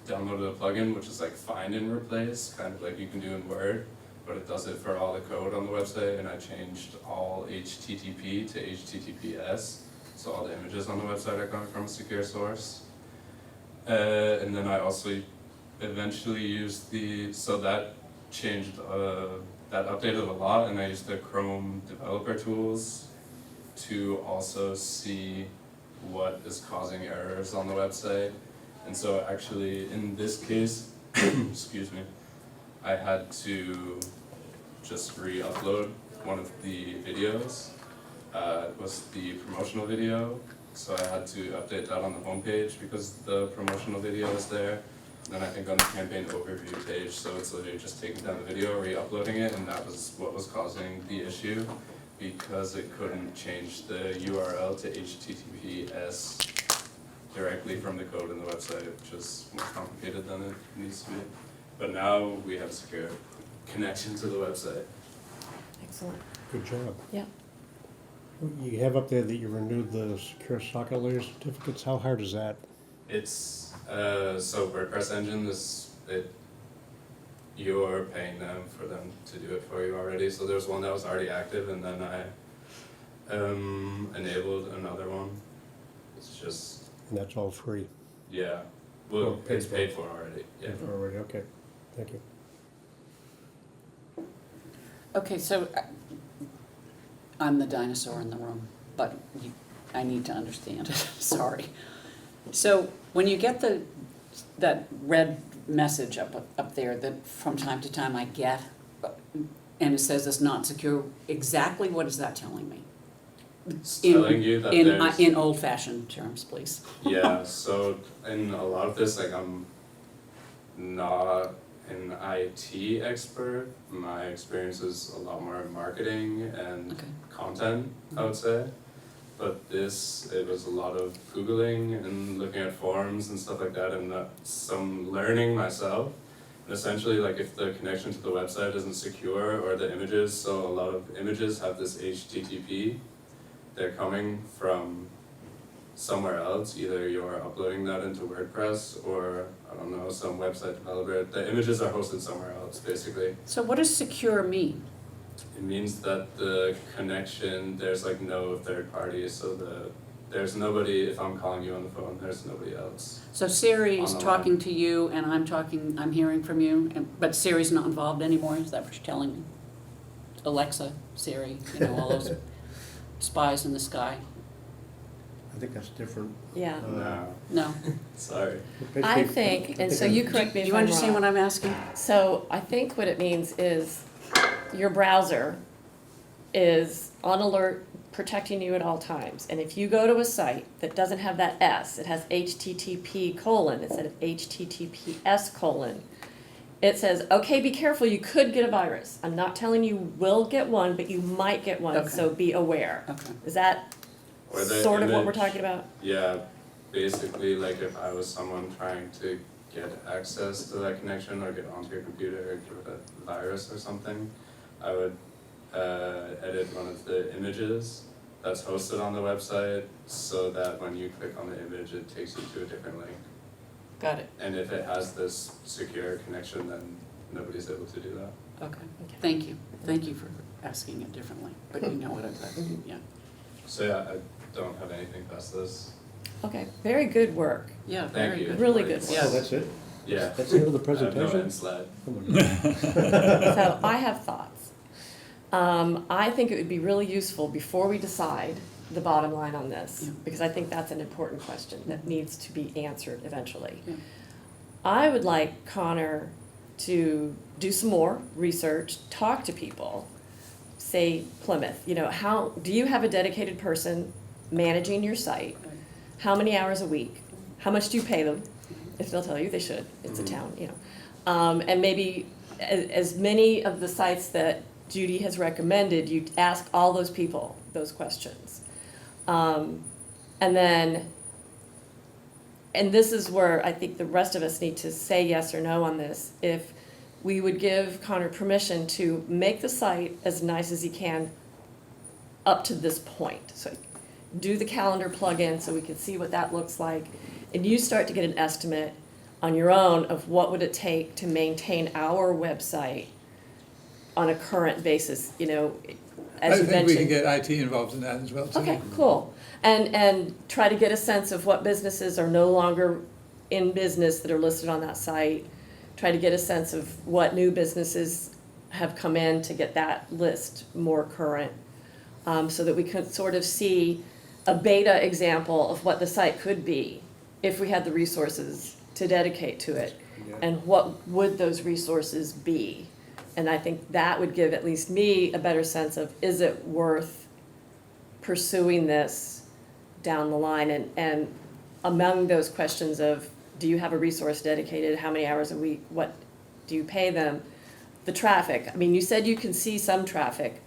downloaded a plugin which is like find and replace, kind of like you can do in Word, but it does it for all the code on the website, and I changed all HTTP to HTTPS, so all the images on the website are coming from a secure source. And then I also eventually used so that changed, that updated a lot, and I used the Chrome developer tools to also see what is causing errors on the website. And so actually in this case, excuse me, I had to just re-upload one of the videos. It was the promotional video, so I had to update that on the homepage because the promotional video is there. then I think on the campaign overview page, so it's literally just taking down the video, re-uploading it, and that was what was causing the issue, because it couldn't change the URL to HTTPS directly from the code in the website, which is more complicated than it needs to be. But now we have a secure connection to the website. Excellent, Good job. yeah. You have up there that you renewed the secure socket layer certificates. How hard is that? It's, so WordPress engine you're paying them for them to do it for you already, so there's one that was already active, and then I enabled another one. It's just, And that's all free? yeah, well, Oh, paid it's for. paid for already, yeah. Already, okay. Thank you. Okay, so I'm the dinosaur in the room, but I need to understand it, sorry. So when you get that red message up there that from time to time I get, and it says it's not secure, exactly what is that telling me? It's telling you that there's, In old-fashioned terms, please. yeah, so in a lot of this, like, I'm not an IT expert. My experience is a lot more in marketing and Okay. content, I would say. But this, it was a lot of Googling and looking at forums and stuff like that, and some learning myself. And essentially, like, if the connection to the website isn't secure, or the images, so a lot of images have this HTTP, they're coming from somewhere else, either you're uploading that into WordPress or, I don't know, some website developer. The images are hosted somewhere else, basically. So what does secure mean? It means that the connection, there's like no third party, so there's nobody, if I'm calling you on the phone, there's nobody else. So Siri is On the talking line. to you and I'm hearing from you, but Siri's not involved anymore, is that what you're telling me? Alexa, Siri, all those spies in the sky? I think that's different. Yeah, No, No. sorry. I think, and so you correct me Do if you I'm understand wrong. what I'm asking? So I think what it means is your browser is on alert, protecting you at all times. And if you go to a site that doesn't have that S, it has HTTP : instead of HTTPS : it says, okay, be careful, you could get a virus. I'm not telling you will get one, but you might get one, Okay. so be aware. Okay. Is that Or the sort of what we're image. talking about? Yeah, basically, like, if I was someone trying to get access to that connection or get onto your computer or get a virus or something, I would edit one of the images that's hosted on the website, so that when you click on the image, it takes you to a different link. Got it, And if it has this secure connection, then nobody's able to do that. okay. Okay. Thank you for asking it differently, but you know what I'm asking, yeah. So yeah, I don't have anything past this. Okay, very good work. Yeah, Thank very you. good. Really good Thanks. work. Oh, that's it? Yeah. That's the end of the I have no presentation? end slide. Oh my God. So I have thoughts. I think it would be really useful before we decide the bottom line on this, Yeah. because I think that's an important question that needs to be answered eventually. Yeah. I would like Connor to do some more research, talk to people, say Plymouth, how, do you have a dedicated person managing your site? How many hours a week? How much do you pay them? If they'll tell you, they should, it's a town, And maybe as many of the sites that Judy has recommended, you ask all those people those questions. And this is where I think the rest of us need to say yes or no on this. If we would give Connor permission to make the site as nice as he can up to this point. So do the calendar plugin so we can see what that looks like. And you start to get an estimate on your own of what would it take to maintain our website on a current basis, as you I mentioned. think we can get IT involved in that as well, too. Okay, cool. And try to get a sense of what businesses are no longer in business that are listed on that site. Try to get a sense of what new businesses have come in to get that list more current. So that we could sort of see a beta example of what the site could be if we had the resources to dedicate to it. Yeah. And what would those resources be? And I think that would give at least me a better sense of, is it worth pursuing this down the line? And among those questions of do you have a resource dedicated, how many hours a week, what do you pay them? The traffic, I mean, you said you can see some traffic,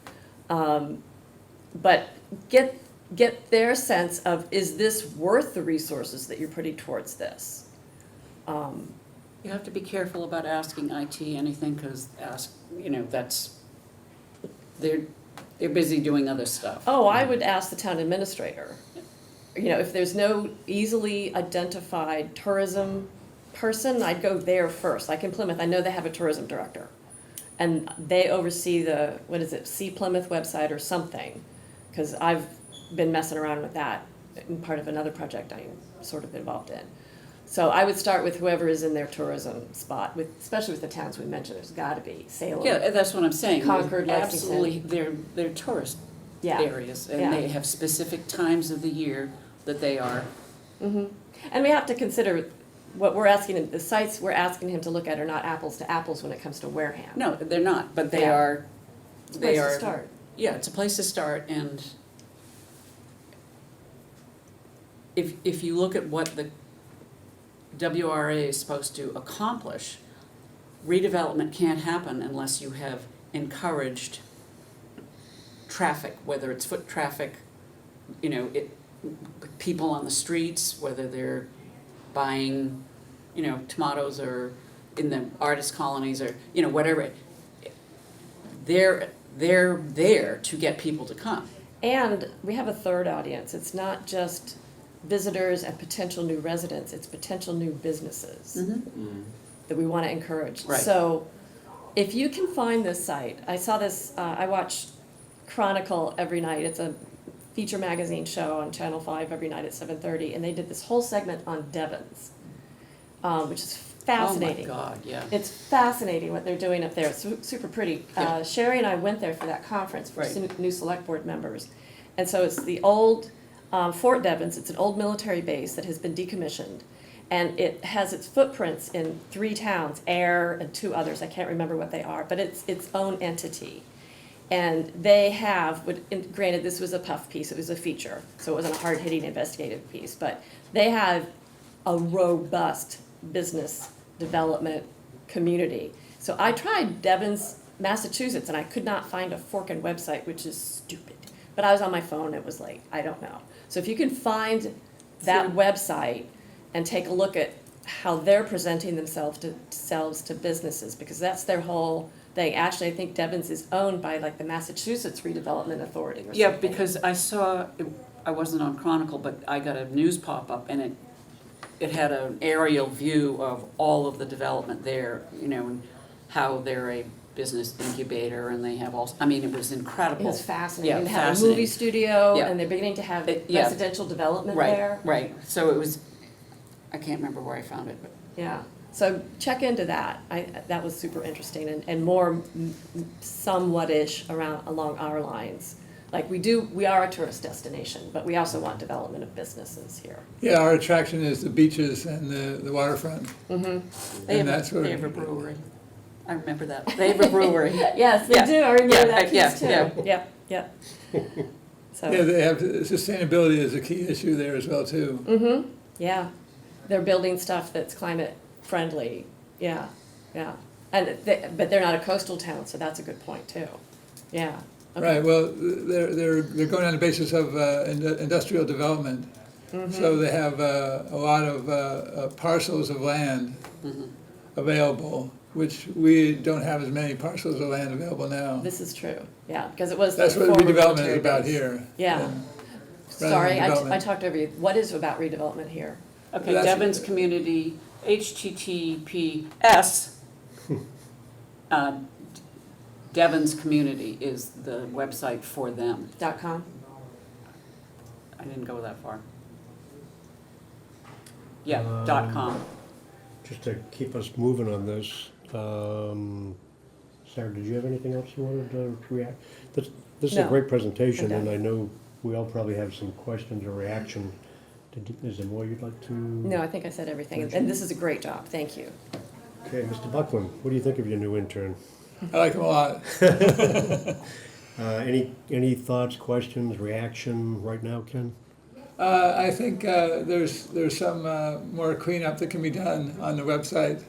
but get their sense of, is this worth the resources that you're putting towards this? You have to be careful about asking IT anything, because they're busy doing other stuff. Oh, I would ask the town administrator. You know, if there's no easily identified tourism person, I'd go there first. Like in Plymouth, I know they have a tourism director. And they oversee the, what is it, See Plymouth website or something. Because I've been messing around with that in part of another project I'm sort of involved in. So I would start with whoever is in their tourism spot, especially with the towns we mentioned. There's got to be Salem. Yeah, that's what I'm saying. Concord, Lexington. Absolutely, they're tourist Yeah. areas, and Yeah. they have specific times of the year that they are. Mm-hmm. And we have to consider what we're asking, the sites we're asking him to look at are not apples to apples when it comes to Wareham. No, they're not, but they Yeah. are. It's a They place are. to start. Yeah, it's a place to start, and if you look at what the WRA is supposed to accomplish, redevelopment can't happen unless you have encouraged traffic, whether it's foot traffic, people on the streets, whether they're buying, tomatoes or in the artist colonies or, whatever. They're there to get people to come. And we have a third audience. It's not just visitors and potential new residents, it's potential new businesses that we want to encourage. Right. So if you can find this site, I saw this, I watch Chronicle every night. It's a feature magazine show on Channel 5 every night at 7:30, and they did this whole segment on Devon's, which is fascinating. Oh my God, yeah. It's fascinating what they're doing up there. It's super pretty. Yeah. Sherry and I went there for that conference for Right. new select board members. And so it's the old Fort Devens. It's an old military base that has been decommissioned. And it has its footprints in 3 towns, Ayr and 2 others. I can't remember what they are, but it's its own entity. And they have, granted this was a puff piece, it was a feature, so it wasn't a hard-hitting investigative piece, but they have a robust business development community. So I tried Devon's, Massachusetts, and I could not find a Forkin website, which is stupid. But I was on my phone, it was like, I don't know. So if you can find that website and take a look at how they're presenting themselves to businesses, because that's their whole thing. Actually, I think Devon's is owned by like the Massachusetts Redevelopment Authority or something. Yeah, because I wasn't on Chronicle, but I got a news pop-up, and it had an aerial view of all of the development there, and how they're a business incubator, and they have all, it was incredible. It was fascinating. Yeah, They have a fascinating. movie studio, Yeah. and they're beginning to have Yeah. residential development there. Right, so it was, I can't remember where I found it, but. Yeah, so check into that. That was super interesting and more somewhat-ish along our lines. Like we are a tourist destination, but we also want development of businesses here. Yeah, our attraction is the beaches and the waterfront. They And that's where- have a brewery. I remember that. They have a brewery. Yes, they Yeah. do, I remember Yeah, that yeah, piece too. yeah. Yep. Yeah, So, they have, sustainability is a key issue there as well, too. yeah, they're building stuff that's climate friendly, yeah. But they're not a coastal town, so that's a good point too, yeah. Okay. Right, well, they're going on the basis of industrial development. So they have a lot of parcels of land available, which we don't have as many parcels of land available now. This is true, yeah, because it was the That's what former redevelopment is military about base. here. Yeah. rather Sorry, than I development. talked over you. What is about redevelopment here? Okay, That's- Devon's Community, HTTPS, Devon's Community is the website for them. .com? I didn't go that far. Yeah, .com. Just to keep us moving on this, Sarah, did you have anything else you wanted to react? This is a No. great presentation, I'm and done. I know we all probably have some questions or reaction. Is there more you'd like to? No, I think I said everything, and this is a great job, thank you. Okay, Mr. Buckland, what do you think of your new intern? I like them a lot. Any thoughts, questions, reaction right now, Ken? I think there's some more cleanup that can be done on the website,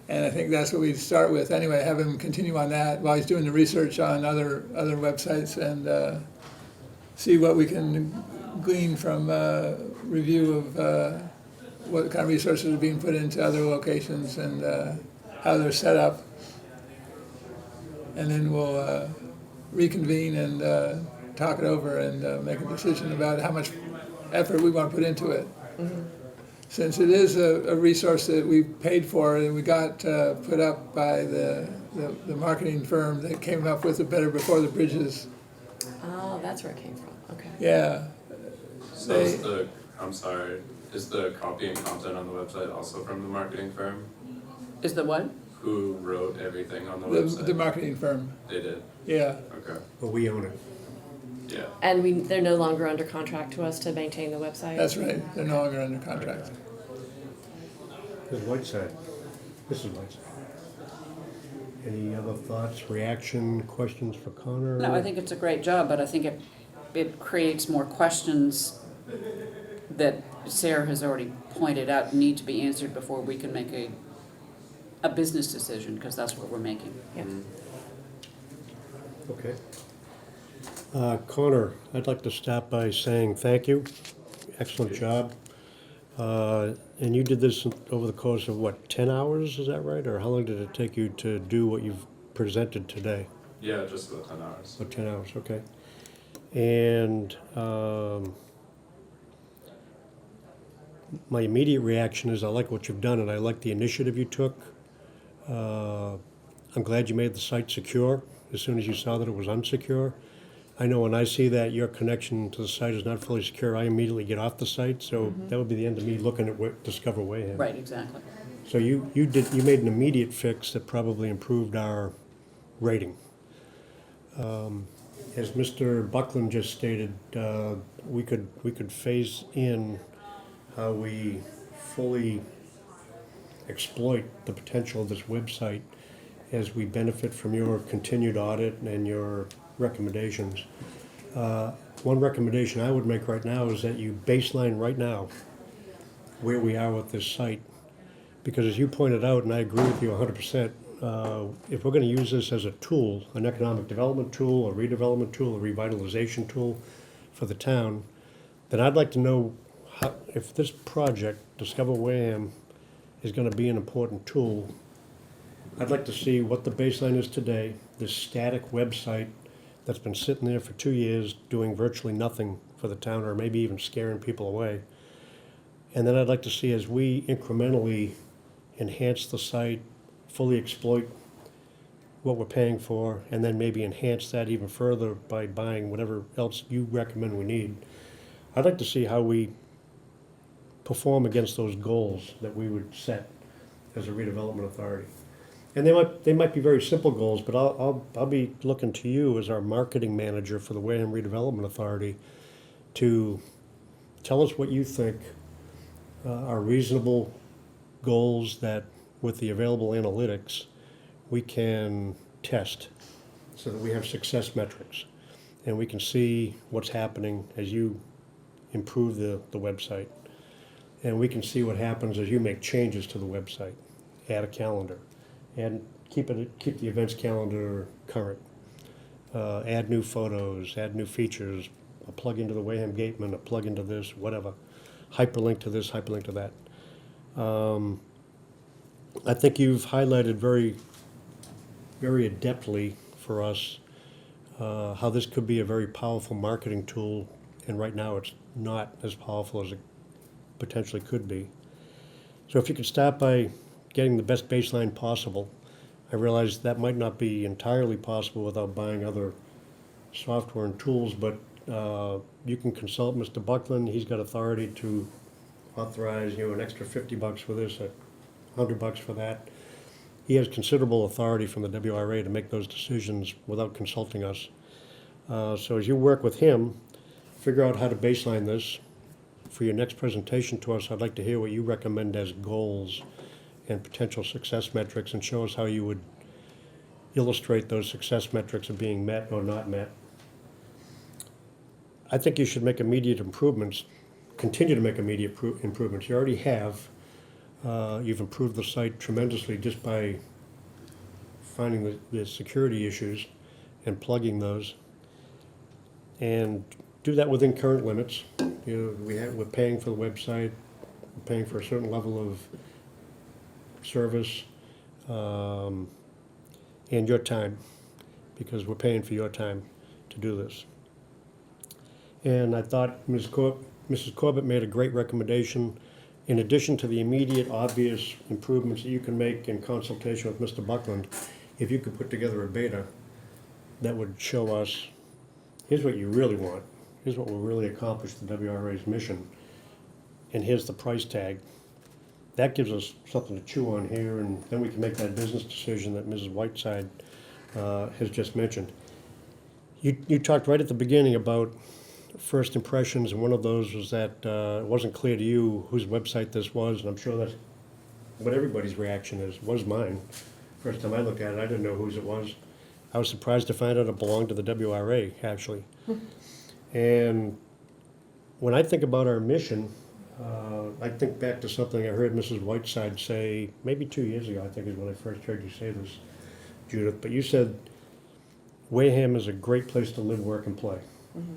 and I think that's what we'd start with. Anyway, have him continue on that while he's doing the research on other websites, and see what we can glean from review of what kind of resources are being put into other locations and how they're set up. And then we'll reconvene and talk it over and make a decision about how much effort we want to put into it. Since it is a resource that we paid for and we got put up by the marketing firm that came up with the Better Before the Bridges. Oh, that's where it came from, okay. Yeah. So is the copy and content on the website also from the marketing firm? Is the what? Who wrote everything on the website? The marketing firm, They did, yeah. okay, But we own it. yeah. And they're no longer under contract to us to maintain the website? That's right, they're no longer under contract. This is Whiteside. This is Whiteside. Any other thoughts, reaction, questions for Connor? No, I think it's a great job, but I think it creates more questions that Sarah has already pointed out need to be answered before we can make a business decision, because that's what we're making. Yep. Okay. Connor, I'd like to start by saying thank you. Excellent job. And you did this over the course of, what, 10 hours, is that right? Or how long did it take you to do what you've presented today? Yeah, just the 10 hours. Oh, 10 hours, okay. And my immediate reaction is I like what you've done and I like the initiative you took. I'm glad you made the site secure as soon as you saw that it was unsecure. I know when I see that your connection to the site is not fully secure, I immediately get off the site, so that would be the end of me looking at Discover Wareham. Right, exactly. So you made an immediate fix that probably improved our rating. As Mr. Buckland just stated, we could phase in how we fully exploit the potential of this website as we benefit from your continued audit and your recommendations. One recommendation I would make right now is that you baseline right now where we are with this site. Because as you pointed out, and I agree with you 100%, if we're going to use this as a tool, an economic development tool, a redevelopment tool, a revitalization tool for the town, then I'd like to know how, if this project, Discover Wareham, is going to be an important tool. I'd like to see what the baseline is today, this static website that's been sitting there for 2 years doing virtually nothing for the town, or maybe even scaring people away. And then I'd like to see, as we incrementally enhance the site, fully exploit what we're paying for, and then maybe enhance that even further by buying whatever else you recommend we need. I'd like to see how we perform against those goals that we would set as a redevelopment authority. And they might be very simple goals, but I'll be looking to you as our marketing manager for the Wareham Redevelopment Authority to tell us what you think are reasonable goals that, with the available analytics, we can test so that we have success metrics and we can see what's happening as you improve the website. And we can see what happens as you make changes to the website, add a calendar, and keep the events calendar current. Add new photos, add new features, a plug into the Wareham Gateman, a plug into this, whatever. Hyperlink to this, hyperlink to that. I think you've highlighted very, very adeptly for us how this could be a very powerful marketing tool, and right now it's not as powerful as it potentially could be. So if you could start by getting the best baseline possible. I realize that might not be entirely possible without buying other software and tools, but you can consult Mr. Buckland. He's got authority to authorize an extra $50 for this, $100 for that. He has considerable authority from the WRA to make those decisions without consulting us. So as you work with him, figure out how to baseline this. For your next presentation to us, I'd like to hear what you recommend as goals and potential success metrics, and show us how you would illustrate those success metrics of being met or not met. I think you should make immediate improvements continue to make immediate improvements. You already have. You've improved the site tremendously just by finding the security issues and plugging those. And do that within current limits. You know, we're paying for the website, we're paying for a certain level of service, and your time, because we're paying for your time to do this. And I thought Mrs. Corbett made a great recommendation. In addition to the immediate obvious improvements that you can make in consultation with Mr. Buckland, if you could put together a beta that would show us, here's what you really want, here's what will really accomplish the WRA's mission, and here's the price tag. That gives us something to chew on here, and then we can make that business decision that Mrs. Whiteside has just mentioned. You talked right at the beginning about first impressions, and one of those was that it wasn't clear to you whose website this was, and I'm sure that's what everybody's reaction is, was mine. First time I looked at it, I didn't know whose it was. I was surprised to find out it belonged to the WRA, actually. And when I think about our mission, I think back to something I heard Mrs. Whiteside say, maybe 2 years ago, I think is when I first heard you say this, Judith, but you said, Wareham is a great place to live, work, and play. Mm-hmm.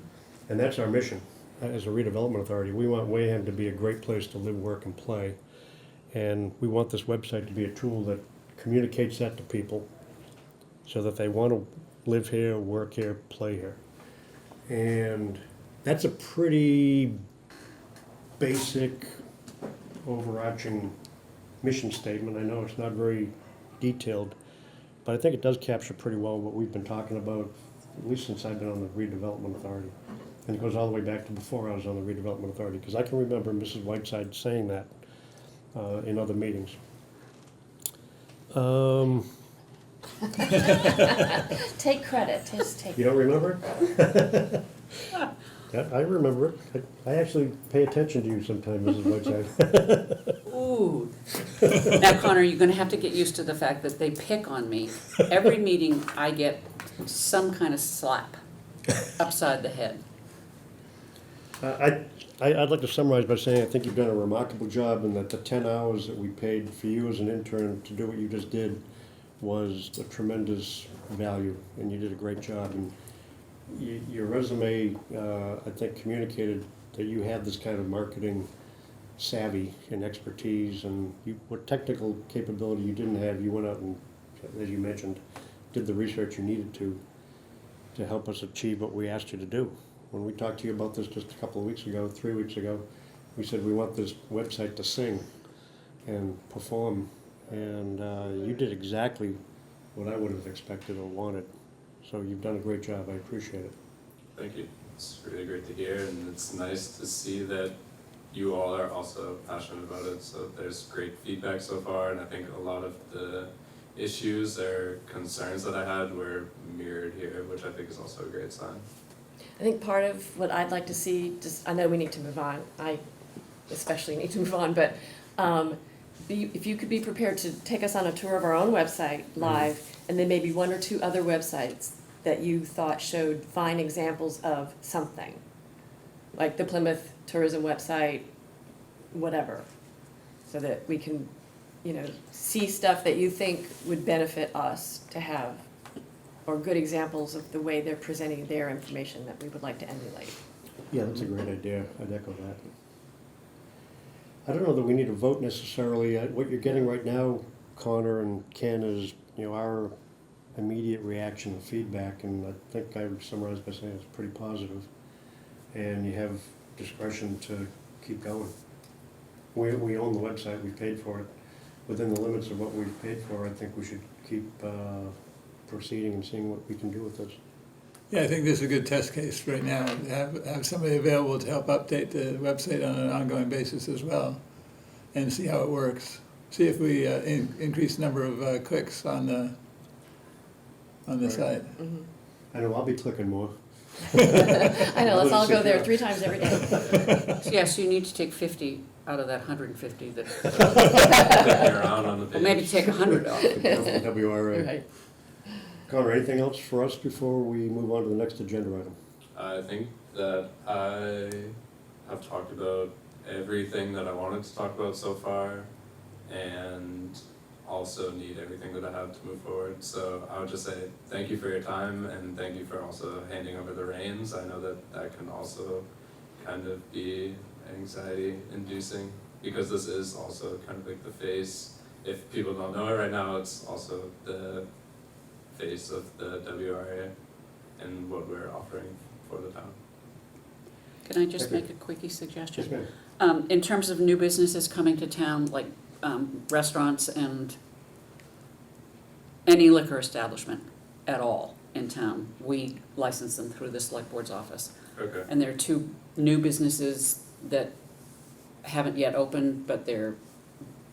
And that's our mission as a redevelopment authority. We want Wareham to be a great place to live, work, and play. And we want this website to be a tool that communicates that to people so that they want to live here, work here, play here. And that's a pretty basic, overarching mission statement. I know it's not very detailed, but I think it does capture pretty well what we've been talking about, at least since I've been on the redevelopment authority. And it goes all the way back to before I was on the redevelopment authority, because I can remember Mrs. Whiteside saying that in other meetings. Take credit, just take. You don't remember it? Yeah, I remember it. I actually pay attention to you sometimes, Mrs. Whiteside. Ooh. Now, Connor, you're gonna have to get used to the fact that they pick on me. Every meeting, I get some kind of slap upside the head. I'd like to summarize by saying I think you've done a remarkable job, and that the 10 hours that we paid for you as an intern to do what you just did was a tremendous value, and you did a great job. And your resume, I think, communicated that you had this kind of marketing savvy and expertise, and what technical capability you didn't have, you went out and, as you mentioned, did the research you needed to help us achieve what we asked you to do. When we talked to you about this just a couple of weeks ago, 3 weeks ago, we said we want this website to sing and perform, and you did exactly what I would have expected or wanted. So you've done a great job. I appreciate it. Thank you. It's really great to hear, and it's nice to see that you all are also passionate about it. So there's great feedback so far, and I think a lot of the issues or concerns that I had were mirrored here, which I think is also a great sign. I think part of what I'd like to see, just, I know we need to move on, I especially need to move on, but if you could be prepared to take us on a tour of our own website live, and then maybe one or two other websites that you thought showed fine examples of something, like the Plymouth tourism website, whatever, so that we can, see stuff that you think would benefit us to have, or good examples of the way they're presenting their information that we would like to emulate. Yeah, that's a great idea. I'd echo that. I don't know that we need a vote necessarily. What you're getting right now, Connor and Ken, is our immediate reaction and feedback, and I think I would summarize by saying it's pretty positive. And you have discretion to keep going. We own the website. We paid for it. Within the limits of what we've paid for, I think we should keep proceeding and seeing what we can do with this. Yeah, I think this is a good test case right now, to have somebody available to help update the website on an ongoing basis as well, and see how it works. See if we increase the number of clicks on the Right. site. Mm-hmm. I know I'll be clicking more. I know, let's all go there 3 times every day. Yes, you need to take 50 out of that 150 that, Clicking around on the page. or maybe take 100 off. WRA. Right. Connor, anything else for us before we move on to the next agenda item? I think that I have talked about everything that I wanted to talk about so far, and also need everything that I have to move forward. So I would just say thank you for your time, and thank you for also handing over the reins. I know that that can also kind of be anxiety inducing, because this is also kind of like the face, if people don't know it right now, it's also the face of the WRA and what we're offering for the town. Can I just Thank make a quickie suggestion? Yes, ma'am. In terms of new businesses coming to town, like restaurants and any liquor establishment at all in town, we license them through the select board's office. Okay. And there are 2 new businesses that haven't yet opened, but they're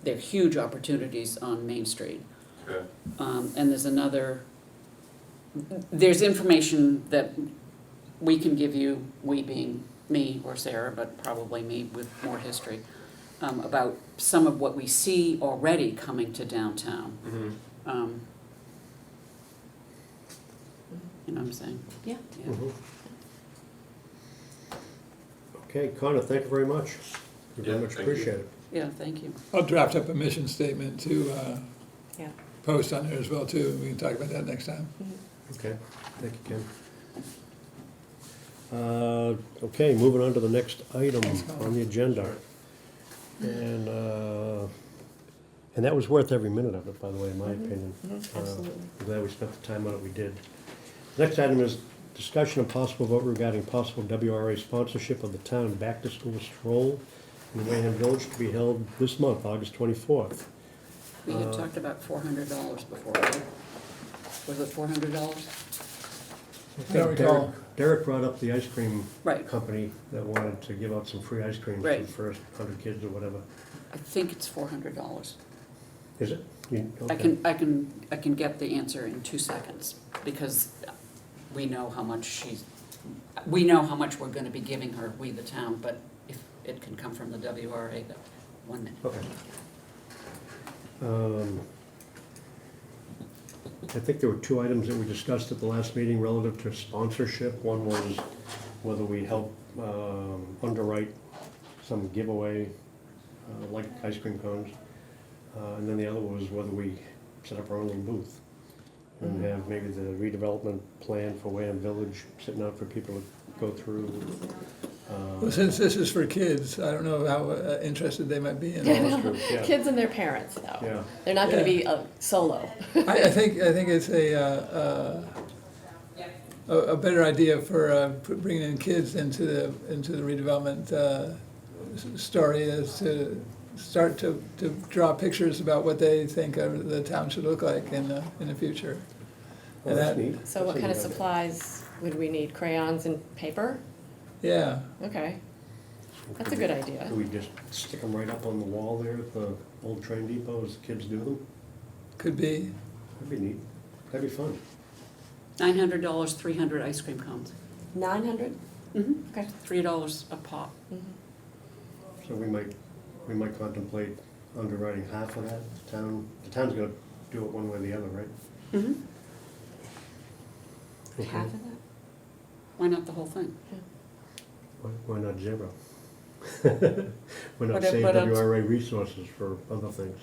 huge opportunities on Main Street. Okay. And there's information that we can give you, we being me or Sarah, but probably me with more history, about some of what we see already coming to downtown. Mm-hmm. You know what I'm saying? Yeah. Yeah. Mhm. Okay, Connor, thank you very much. We very Yeah, much thank you. appreciate it. Yeah, thank you. I'll draft up a mission statement to Yeah. post on there as well too, and we can talk about that next time. Okay, thank you, Ken. Okay, moving on to the next item on the agenda. And that was worth every minute of it, by the way, in my opinion. Absolutely. I'm glad we spent the time on it we did. Next item is discussion and possible vote regarding possible WRA sponsorship of the town back-to-school stroll in Wareham Village to be held this month, August 24th. We had talked about $400 before, right? Was it $400? I don't recall. Derek brought up the ice cream Right. company that wanted to give out some free ice cream for Right. the first 100 kids or whatever. I think it's $400. Is it? I can get the answer in 2 seconds, because we know how much we're gonna be giving her, we the town, but if it can come from the WRA, that 1 minute. Okay. I think there were 2 items that we discussed at the last meeting relative to sponsorship. One was whether we help underwrite some giveaway, like ice cream cones. And then the other was whether we set up our own little booth and have maybe the redevelopment plan for Wareham Village sitting out for people to go through. Well, since this is for kids, I don't know how interested they might be in That's it. true, yeah. Kids and their parents, though. Yeah. They're not going to Yeah. be solo. I think it's a better idea for bringing in kids into the redevelopment story is to start to draw pictures about what they think the town should look like in the future. Well, that's neat. So That's what a kind of neat idea. supplies would we need? Crayons and paper? Yeah, Okay, that's a good idea. Do we just stick them right up on the wall there at the old train depot as the kids do them? could be. That'd be neat. That'd be fun. $900, 300 ice cream cones. 900? Mm-hmm. Okay. $3 a pop. So we might contemplate underwriting half of that. The town's gonna do it one way or the other, right? Mm-hmm. Okay. Half of that? Why not the whole thing? Why not zero? Why not But save it's- WRA resources for other things?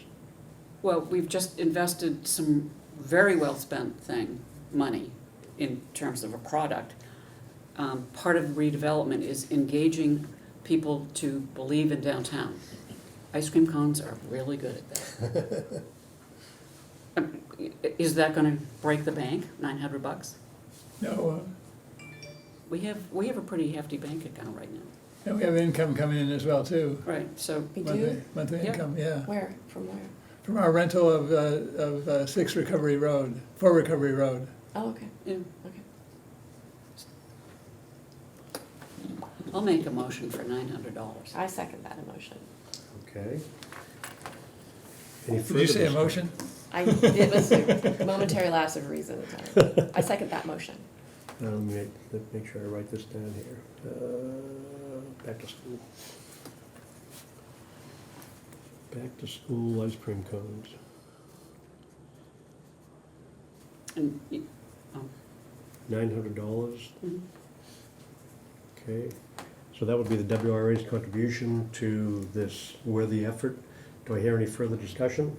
Well, we've just invested some very well-spent money in terms of a product. Part of redevelopment is engaging people to believe in downtown. Ice cream cones are really good at that. Is that gonna break the bank, $900? No, We have a pretty hefty bank account right now. and we have income coming in as well too. Right, so, We do? Monthly Yeah. income, yeah. Where? From where? From our rental of 4 Recovery Road. Oh, okay, yeah, okay. I'll make a motion for $900. I second that emotion. Okay. Any Did you further say a discussion? motion? It was a momentary lapse of reason. I second that motion. Let me make sure I write this down here. Back to school. Back to school ice cream cones. And, $900. mhm. Okay. So So that would be the WRA's contribution to this worthy effort. Do I hear any further discussion?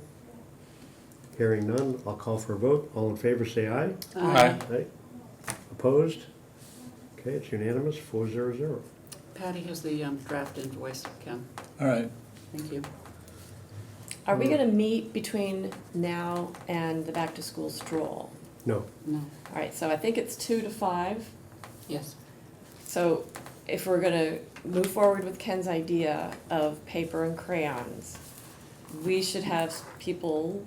Hearing none, I'll call for a vote. All in favor, say aye. Aye. Aye. Opposed? Okay, it's unanimous, 400. Patty has the draft invoice, Ken. All right. Thank you. Are we gonna meet between now and the back-to-school stroll? No, No, All right, so I think it's 2 to 5. yes. So if we're gonna move forward with Ken's idea of paper and crayons, we should have people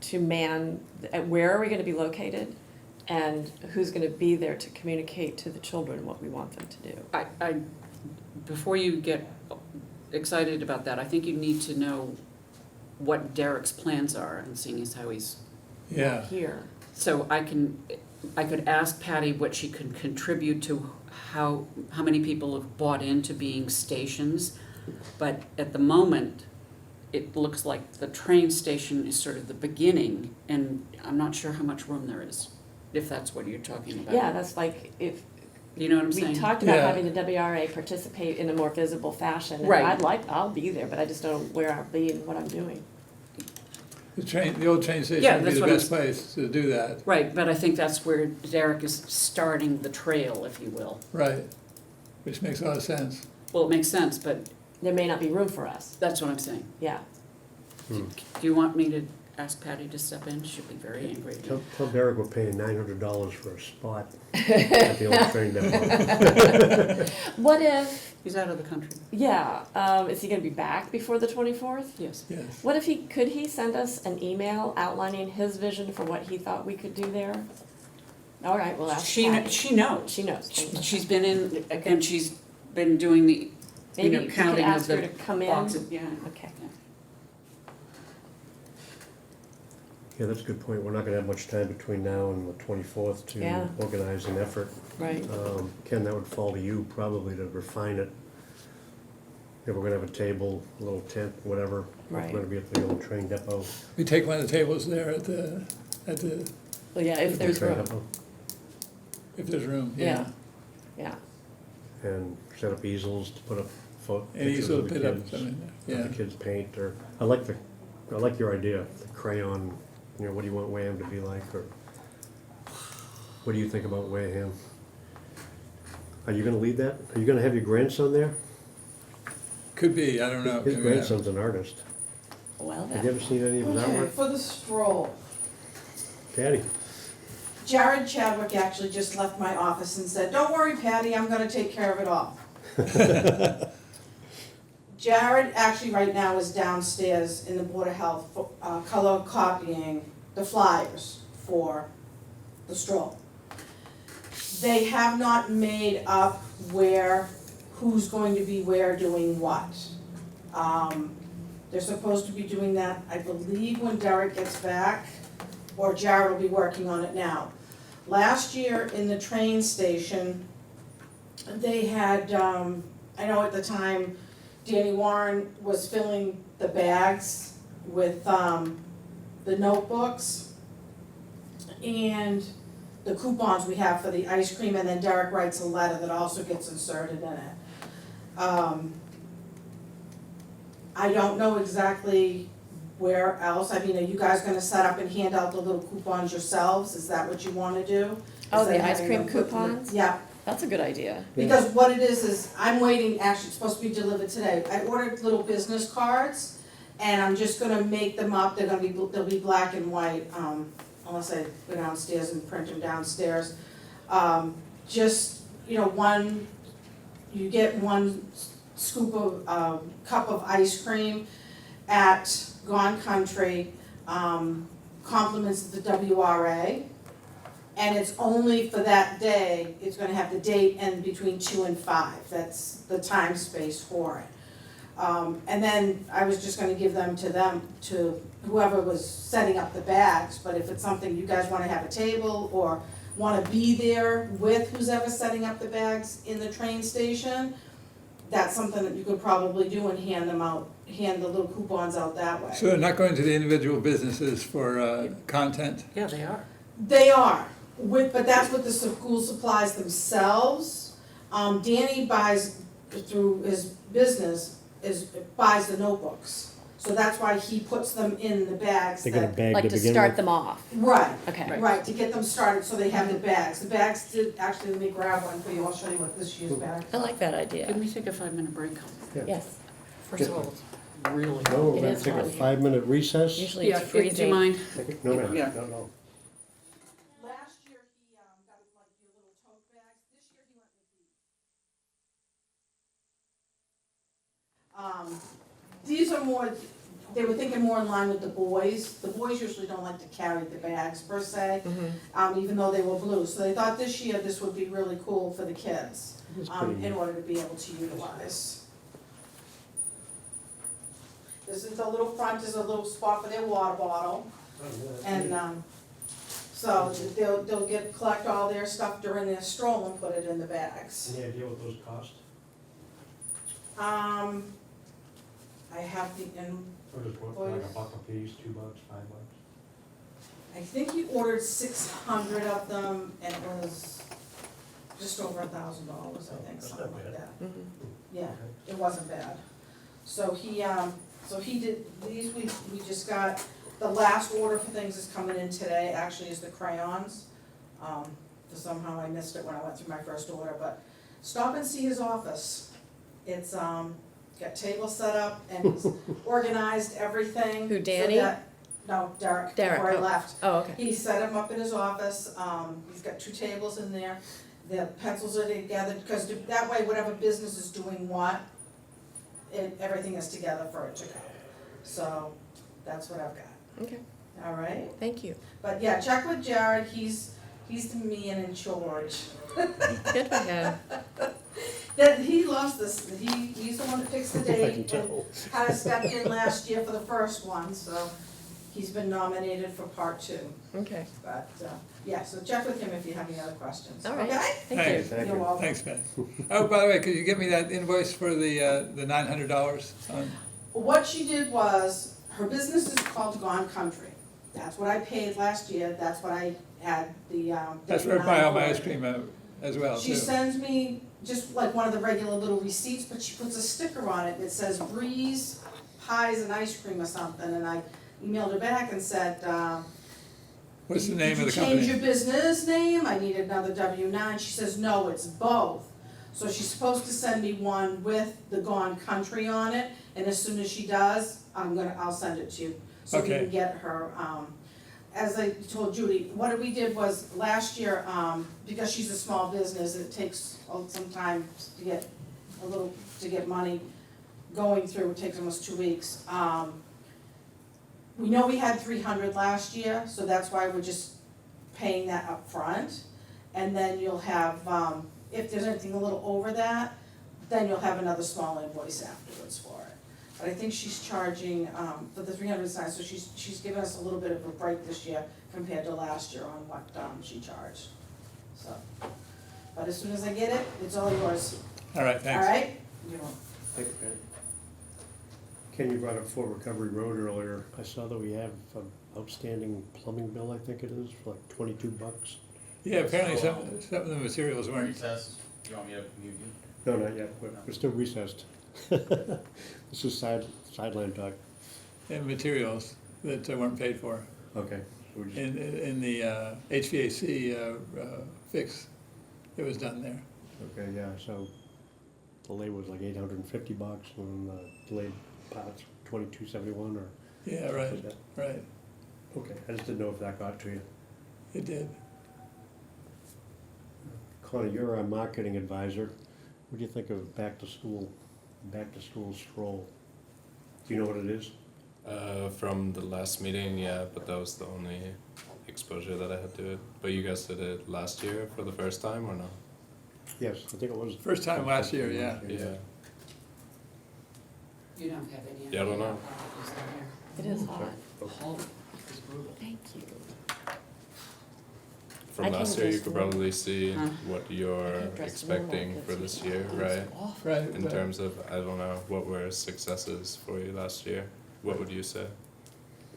to man, where are we gonna be located? And who's gonna be there to communicate to the children what we want them to do? Before you get excited about that, I think you need to know what Derek's plans are, and seeing as how he's, Yeah. Here. so I could ask Patty what she could contribute to how many people have bought into being stations, but at the moment, it looks like the train station is sort of the beginning, and I'm not sure how much room there is, if that's what you're talking about. Yeah, that's like, if, You know what I'm we saying? talked about Yeah. having the WRA participate in a more visible fashion. and Right. I'll be there, but I just don't know where I'll be and what I'm doing. The old train station Yeah, would be that's the what I'm best place to do that. Right, but I think that's where Derek is starting the trail, if you will. Right. Which makes a lot of sense. Well, it makes sense, but There may not be room for us, that's what I'm saying. yeah. Hmm. Do you want me to ask Patty to step in? She'll be very angry. Tell Derek we're paying $900 for a spot at the old train depot. What if, He's out of the country. yeah, is he gonna be back before the 24th? Yes. Yes. What if could he send us an email outlining his vision for what he thought we could do there? All right, we'll ask She Patty. knows. She knows. She's been in, and she's been doing the, Maybe you could counting of ask her the to come in. boxes. Yeah. Okay. Yeah, that's a good point. We're not gonna have much time between now and the 24th to Yeah. organize an effort. Right. Ken, that would fall to you probably to refine it. If we're gonna have a table, a little tent, whatever. Right. We're gonna be at the old train depot. We take one of the tables there at the, Well, yeah, if there's Train room. depot, if there's room, Yeah, yeah. yeah. and set up easels to put up And pictures easel of the put up kids. something there, Let yeah. the kids paint, or, I like your idea, the crayon, you know, what do you want Wareham to be like, or what do you think about Wareham? Are you gonna lead that? Are you gonna have your grandson there? Could be, I don't know. His Maybe not. grandson's an artist. Well, Have you ever seen any of his Okay, artwork? for the stroll, Patty? Jared Chadwick actually just left my office and said, "Don't worry, Patty, I'm gonna take care of it all." Jared actually right now is downstairs in the Board of Health, color copying the flyers for the stroll. They have not made up who's going to be where doing what. They're supposed to be doing that, I believe, when Derek gets back, or Jared will be working on it now. Last year in the train station, they had, I know at the time, Danny Warren was filling the bags with the notebooks and the coupons we have for the ice cream, and then Derek writes a letter that also gets inserted in it. I don't know exactly where else, I mean, are you guys gonna set up and hand out the little coupons yourselves, is that what you wanna do? Oh, Is that the ice having cream them put in the- coupons? Yeah, that's a good idea. because what it is I'm waiting, actually, it's supposed to be delivered today. I ordered little business cards, and I'm just gonna make them up, they'll be black and white, unless I go downstairs and print them downstairs. Just, you know, you get one scoop of, cup of ice cream at Gone Country, compliments of the WRA. And it's only for that day, it's gonna have the date and between 2 and 5, that's the time space for it. And then I was just gonna give them to whoever was setting up the bags, but if it's something you guys wanna have a table or wanna be there with who's ever setting up the bags in the train station, that's something that you could probably do and hand the little coupons out that way. So they're not going to the individual businesses for content? Yeah, they are. They are, but that's what the school supplies themselves. Danny buys through his business, buys the notebooks. So that's why he puts them in the bags They got a that, bag Like to to begin start with? them off. right, Okay. right, to get them started, so they have the bags. The bags did, actually, let me grab one for you, I'll show you what this year's bag. I like that Can idea. we take a 5-minute break? Yes. First of all, it's really No, we're It gonna is take a hot. 5-minute recess. Usually Yeah, it's do you freezing. mind? No, ma'am, Yeah. no. Last year, he, got like your little tote bags, this year he went with these. These are more, they were thinking more in line with the boys. The boys usually don't like to carry the bags per se, even though they were blue. So they thought this year this would be really cool for the kids, It's pretty, in order to be able to utilize. This is the little front, is a little spot for their water bottle. And, so they'll collect all their stuff during their stroll and put it in the bags. Any idea what those cost? I have the, What is what, like a buck a piece, $2, $5? I think he ordered 600 of them, and it was just over $1,000, I think, something like that. Yeah, it wasn't bad. So he did, these, we just got, the last order for things is coming in today, actually is the crayons. Somehow I missed it when I went through my first order, but stop and see his office. It's, got tables set up and he's organized everything. Who, so Danny? No, Derek, Derek, before I oh. left. Oh, okay. He set them up in his office, he's got 2 tables in there, the pencils are together, because that way whatever business is doing what, everything is together for it to go. So, that's what I've got, Okay, all right? thank you. But yeah, check with Jared, he's the man in charge. Good for him. That, he loves this, he's the one that fixed the I can date and tell. kind of stepped in last year for the first one, so he's been nominated for part 2. Okay, But, yeah, so check with him if you have any other questions, all right. okay? Thank you. Thanks. Thank You're you. welcome. Thanks, man. Oh, by the way, could you give me that invoice for the $900 on? What she did was, her business is called Gone Country. That's what I paid last year, that's what I had the, That's where I buy all my for. ice cream as well, She too. sends me just like one of the regular little receipts, but she puts a sticker on it that says Breeze Pies and Ice Cream or something, and I emailed her back and said, What's the name of the did you change your company? business name? I need another W-9. She says, no, it's both. So she's supposed to send me one with the Gone Country on it, and as soon as she does, I'll send it to you. So we Okay. can get her, as I told Judy, what we did was last year, because she's a small business, it takes some time to get money going through, it takes almost 2 weeks. We know we had 300 last year, so that's why we're just paying that up front. And then you'll have, if there's anything a little over that, then you'll have another small invoice afterwards for it. But I think she's charging, for the 300 signs, so she's given us a little bit of a break this year compared to last year on what, she charged. So, but as soon as I get it, it's all yours, All right, all thanks. right? You're welcome. Thank you, Ken. Ken, you brought up Fort Recovery Road earlier. I saw that we have an outstanding plumbing bill, I think it is, for like $22. Yeah, apparently some of the materials weren't. Recess, do you want me to mute you? No, not yet, we're still recessed. This is sideline talk. And materials that weren't paid for Okay. So we're just- in the HVAC fix that was done there. Okay, yeah, so the labor was like $850 and the delayed parts $22.71 or Yeah, something right, like that. right. Okay, I just didn't know if that got to you. It did. Connie, you're our marketing advisor. What do you think of back to school stroll? Do you know what it is? From the last meeting, yeah, but that was the only exposure that I had to it. But you guys did it last year for the first time or no? Yes, I think it was. First time last year, yeah. Yeah. You don't have any idea. Yeah, I don't know. how hot it is out It is hot. here. Oh, it's brutal. Thank you. From I last can year, you just could look. probably see Huh? what you're Dress normal, expecting it's for this just- year, it's right? awful. Right. In terms of, I don't know, what were successes for you last year? What would you say?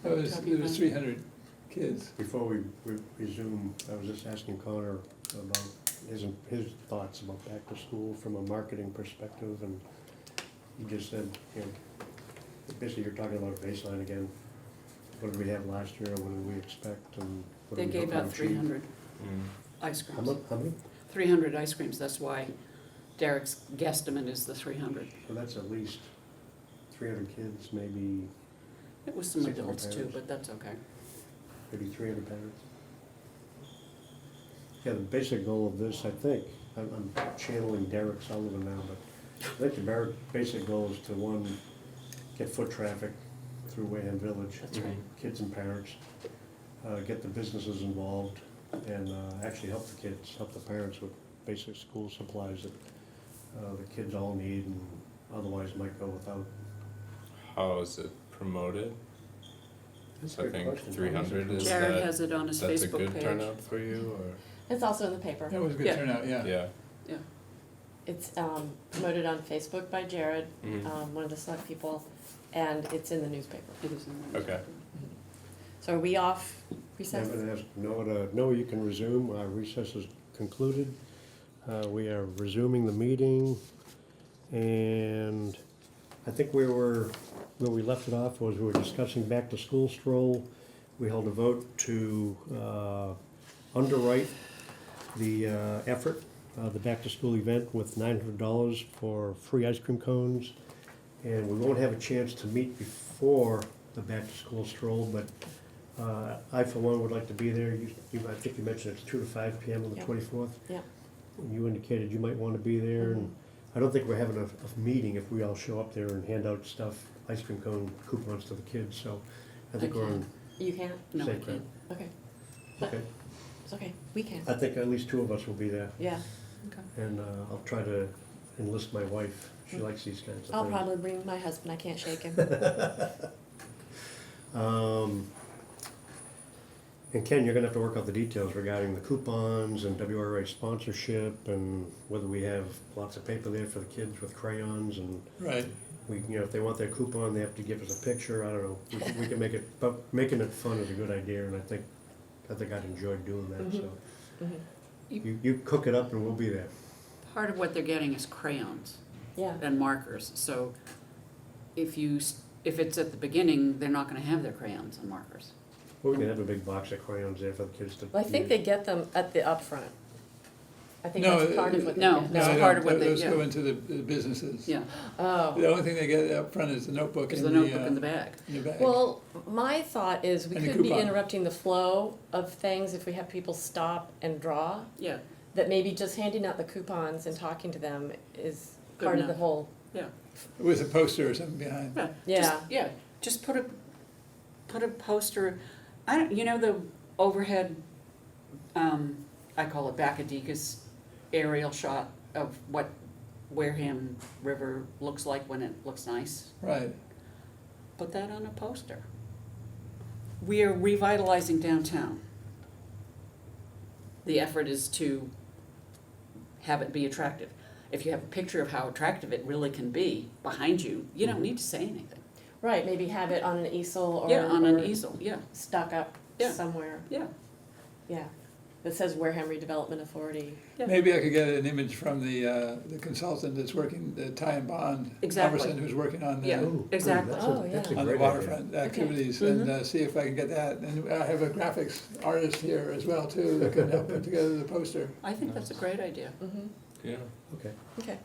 It was 300 kids. Before we resume, I was just asking Connor about his thoughts about back to school from a marketing perspective, and he just said, you know, basically you're talking about a baseline again. What did we have last year, what did we expect, and what They did we gave hope to out achieve? 300 ice How creams. much, how many? 300 ice creams, that's why Derek's guesstimate is the 300. Well, that's at least 300 kids, maybe It was some 600 adults too, parents. but that's okay. maybe 300 parents. Yeah, the basic goal of this, I think, I'm channeling Derek Sullivan now, but I think the basic goal is to, one, get foot traffic through Wareham Village. That's right. Kids and parents, get the businesses involved, and actually help the kids, help the parents with basic school supplies that the kids all need and otherwise might go without. How is it promoted? That's I a good think question. 300 is Jared that, has it on his that's a Facebook good page. turnout for you, or? It's also in the paper. That was a good Yeah. turnout, yeah. Yeah. Yeah, It's promoted on Facebook by Jared, Mhm. one of the select people, and it's in the newspaper. it is in the Okay. newspaper. So are we off recess? I'm gonna ask Noah, you can resume, our recess is concluded. We are resuming the meeting, and I think where we left it off was we were discussing back to school stroll. We held a vote to underwrite the effort, the back to school event with $900 for free ice cream cones. And we won't have a chance to meet before the back to school stroll, but I for one would like to be there. I think you mentioned it's 2 to 5 PM on the Yeah. 24th. Yeah. You indicated you might want to be there, and I don't think we're having a meeting if we all show up there and hand out stuff, ice cream cone coupons to the kids, so I think I we're on You can't? No, I safe ground. can't. Okay, Okay, it's okay, we can. I think at least 2 of us will be there, Yeah, Okay. and I'll try to enlist my wife. She likes these kinds of things. I'll probably bring my husband, I can't shake him. And Ken, you're gonna have to work out the details regarding the coupons and WRA sponsorship, and whether we have lots of paper there for the kids with crayons, and Right. if they want their coupon, they have to give us a picture, I don't know. We can make it, but making it fun is a good idea, and I think I'd enjoy doing that, so. Mhm. You cook it up and we'll be there. Part of what they're getting is crayons Yeah, and markers, so if it's at the beginning, they're not gonna have their crayons and markers. Well, we can have a big box of crayons there for the kids to. well, I think use. they get them at the upfront. I think No, that's part of what they no, get. That's they part don't. of what they- Those go yeah. into the businesses. Yeah, Oh, The only thing they get up front is the notebook is and the notebook in the bag. in the bag. well, my thought is we And the could be coupon. interrupting the flow of things if we have people stop and draw. Yeah, That maybe just handing out the coupons and talking to them is Good part of the enough. whole, yeah. With a poster or something behind. Yeah. Yeah. Just, yeah, just put a poster, the overhead, I call it Bacadecas aerial shot of what Wareham River looks like when it looks nice. Right. Put that on a poster. We are revitalizing downtown. The effort is to have it be attractive. If you have a picture of how attractive it really can be behind you, you don't need to say anything. right, maybe have it on an easel or. Yeah, on an or easel, yeah, Stuck up Yeah. somewhere, yeah. yeah. That says Wareham Redevelopment Authority. Yeah. Maybe I could get an image from the consultant that's working, the Ty and Bond. Exactly. Robertson, who's working on Yeah. the, Oh, good. Exactly. That's a- Oh, that's a yeah. on the great idea. waterfront activities, and see if I can get that. And I have a graphics artist here as well too, that can help put together the poster. I think that's a great idea. Mm-hmm, Yeah. Okay, okay.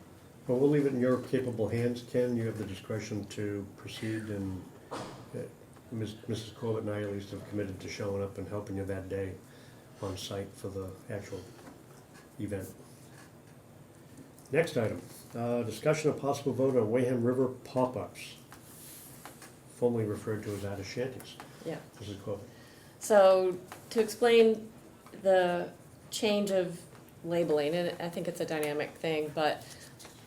well, we'll leave it in your capable hands, Ken. You have the discretion to proceed, and Mrs. Corbett and I at least have committed to showing up and helping you that day on site for the actual event. Next item, discussion of possible vote on Wareham River pop-ups, formerly referred to as out of shanties. Yeah. Mrs. Corbett. So to explain the change of labeling, and I think it's a dynamic thing, but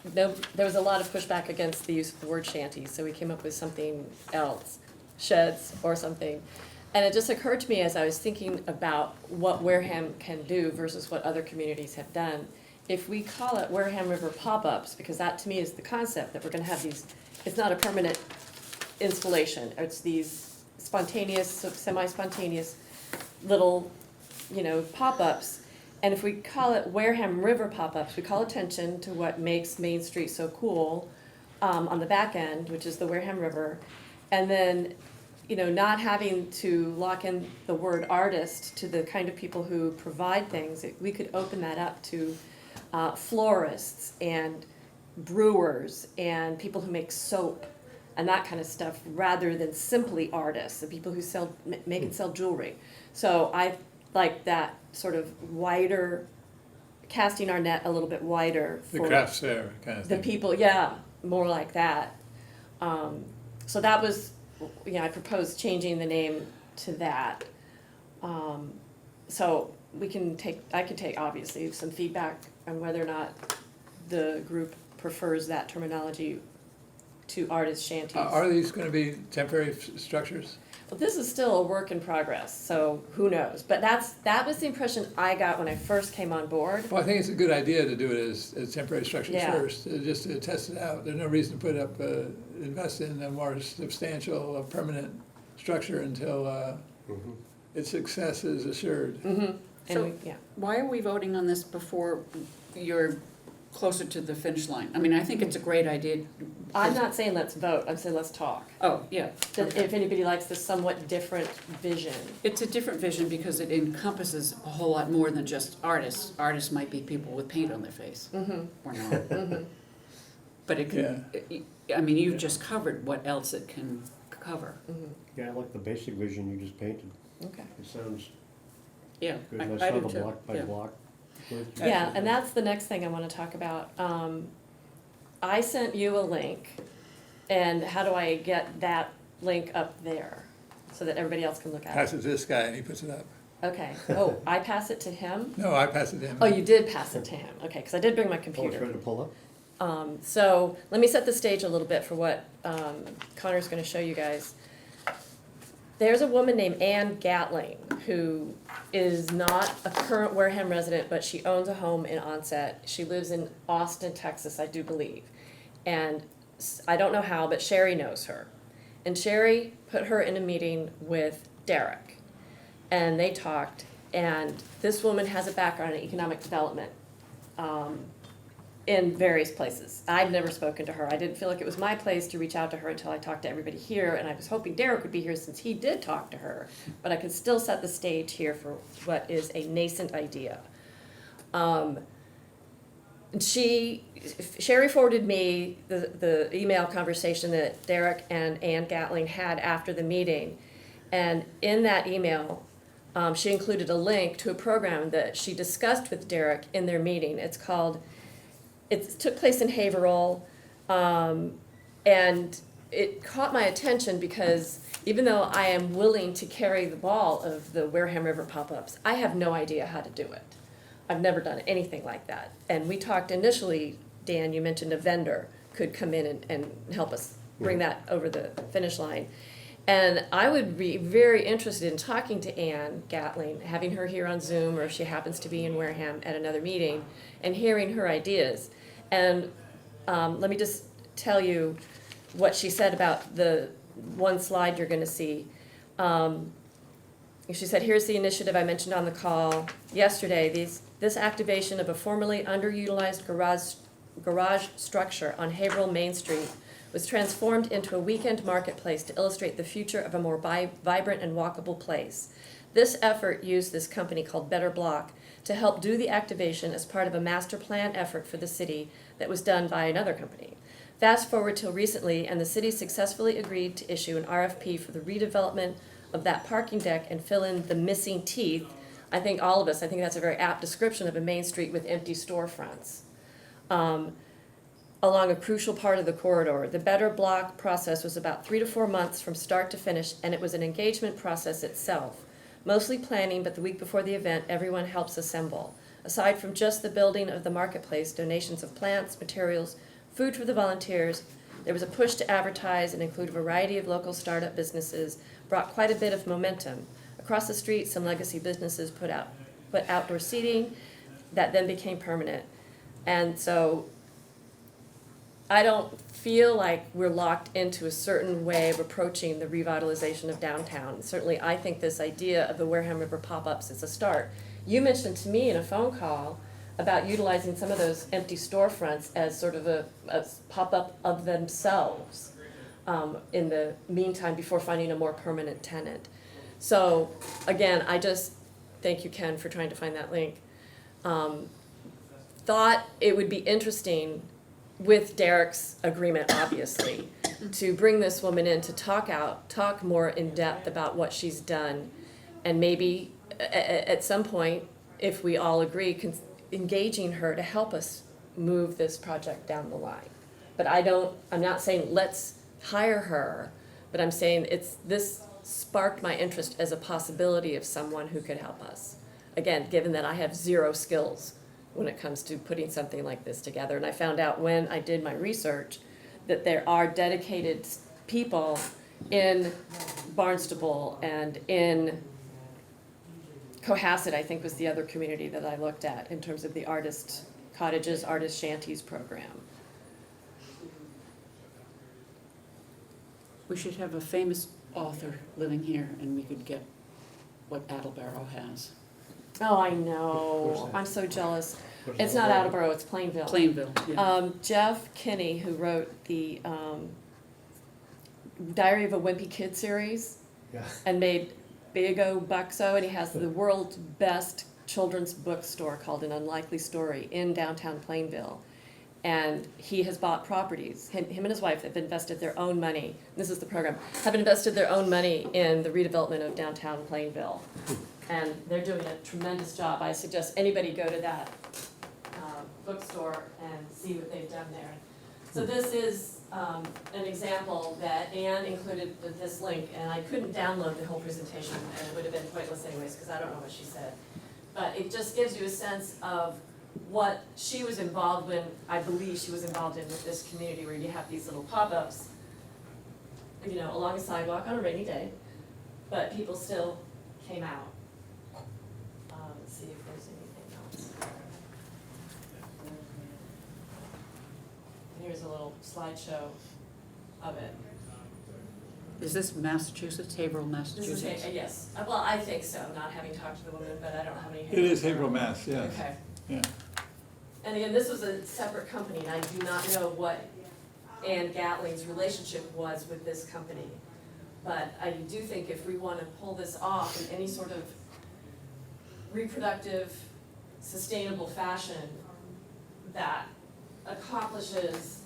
there was a lot of pushback against the use of the word shanties, so we came up with something else, sheds or something. And it just occurred to me as I was thinking about what Wareham can do versus what other communities have done. If we call it Wareham River pop-ups, because that to me is the concept, that we're gonna have these, it's not a permanent installation, it's these spontaneous, semi-spontaneous little, pop-ups. And if we call it Wareham River pop-ups, we call attention to what makes Main Street so cool on the back end, which is the Wareham River. And then, not having to lock in the word artist to the kind of people who provide things, we could open that up to florists and brewers and people who make soap and that kind of stuff, rather than simply artists, the people who make and sell jewelry. So I like that sort of wider, casting our net a little bit wider The for crafts fair kind of the thing. people, more like that. So that was, I proposed changing the name to that. So I could take obviously some feedback on whether or not the group prefers that terminology to artist shanties. Are these gonna be temporary structures? Well, this is still a work in progress, so who knows? But that was the impression I got when I first came on board. Well, I think it's a good idea to do it as temporary structures Yeah. first, just to test it out. There's no reason to put up, invest in a more substantial, permanent structure until its success is assured. Mm-hmm. So- Why are we voting on this before you're closer to the finish line? I mean, I think it's a great idea. I'm not saying let's vote, I'm saying let's talk. Oh, yeah. That if anybody likes this somewhat different vision. It's a different vision because it encompasses a whole lot more than just artists. Artists might be people with paint on their face, Mm-hmm. or not. Mm-hmm. But it can, I mean, you've just covered what else it can cover. Mm-hmm. Yeah, I like the basic vision you just painted. Okay. It sounds Yeah, good. I I saw do the too. block by Yeah. block. Yeah, and that's the next thing I want to talk about. I sent you a link, and how do I get that link up there so that everybody else can look at Pass it? it to this guy and he puts it up. Okay. Oh, I pass it to him? No, I pass it to him. Oh, you did pass it to him. Okay, because I did bring my Oh, it's computer. ready to pull up? So let me set the stage a little bit for what Connor's going to show you guys. There's a woman named Ann Gatling who is not a current Wareham resident, but she owns a home in Onset. She lives in Austin, Texas, I do believe. And I don't know how, but Sherry knows her. And Sherry put her in a meeting with Derek. And they talked, and this woman has a background in economic development. In various places. I've never spoken to her. I didn't feel like it was my place to reach out to her until I talked to everybody here, and I was hoping Derek would be here since he did talk to her, but I could still set the stage here for what is a nascent idea. Sherry forwarded me the email conversation that Derek and Ann Gatling had after the meeting, and in that email, she included a link to a program that she discussed with Derek in their meeting. It took place in Haverhill, and it caught my attention because even though I am willing to carry the ball of the Wareham River pop-ups, I have no idea how to do it. I've never done anything like that. And we talked initially, Dan, you mentioned a vendor could come in and help us bring that over the finish line. And I would be very interested in talking to Ann Gatling, having her here on Zoom, or if she happens to be in Wareham at another meeting, and hearing her ideas. And let me just tell you what she said about the one slide you're going to see. She said, here's the initiative I mentioned on the call yesterday. This activation of a formerly underutilized garage structure on Haverhill Main Street was transformed into a weekend marketplace to illustrate the future of a more vibrant and walkable place. This effort used this company called Better Block to help do the activation as part of a master plan effort for the city that was done by another company. Fast forward till recently, and the city successfully agreed to issue an RFP for the redevelopment of that parking deck and fill in the missing teeth. I think that's a very apt description of a main street with empty storefronts. Along a crucial part of the corridor. The Better Block process was about 3 to 4 months from start to finish, and it was an engagement process itself. Mostly planning, but the week before the event, everyone helps assemble. Aside from just the building of the marketplace, donations of plants, materials, food for the volunteers, there was a push to advertise and include a variety of local startup businesses, brought quite a bit of momentum. Across the street, some legacy businesses put outdoor seating that then became permanent. And so I don't feel like we're locked into a certain way of approaching the revitalization of downtown. Certainly, I think this idea of the Wareham River pop-ups is a start. You mentioned to me in a phone call about utilizing some of those empty storefronts as sort of a pop-up of themselves in the meantime before finding a more permanent tenant. So again, I just thank you, Ken, for trying to find that link. Thought it would be interesting, with Derek's agreement, obviously, to bring this woman in to talk more in depth about what she's done, and maybe at some point, if we all agree, engaging her to help us move this project down the line. But I'm not saying let's hire her, but I'm saying this sparked my interest as a possibility of someone who could help us. Again, given that I have zero skills when it comes to putting something like this together. And I found out when I did my research that there are dedicated people in Barnstable and in Cohasset, I think was the other community that I looked at in terms of the artist cottages, artist shanties program. We should have a famous author living here and we could get what Attleboro has. Oh, I Where's know. that? I'm so jealous. Where's It's that? not Attleboro, it's Plainville. Plainville, yeah. Jeff Kinney, who wrote the Diary of a Wimpy Kid series Yeah. and made Big O Buxo, and he has the world's best children's bookstore called An Unlikely Story in downtown Plainville. And he has bought properties. Him and his wife have invested their own money, this is the program, have invested their own money in the redevelopment of downtown Plainville. And they're doing a tremendous job. I suggest anybody go to that bookstore and see what they've done there. So this is an example that Anne included with this link, and I couldn't download the whole presentation, and it would have been pointless anyways, because I don't know what she said. But it just gives you a sense of what she was involved in, I believe she was involved in with this community, where you have these little pop-ups, you know, along a sidewalk on a rainy day, but people still came out. Let's see if there's anything else. Here's a little slideshow of it. Is this Massachusetts, Haverhill, This is, Massachusetts? yes, well, I think so, not having talked to the woman, but I don't know how many. It is Haverhill, Mass, yes. Okay. Yeah. And again, this was a separate company, and I do not know what Ann Gatling's relationship was with this company. But I do think if we want to pull this off in any sort of reproductive, sustainable fashion that accomplishes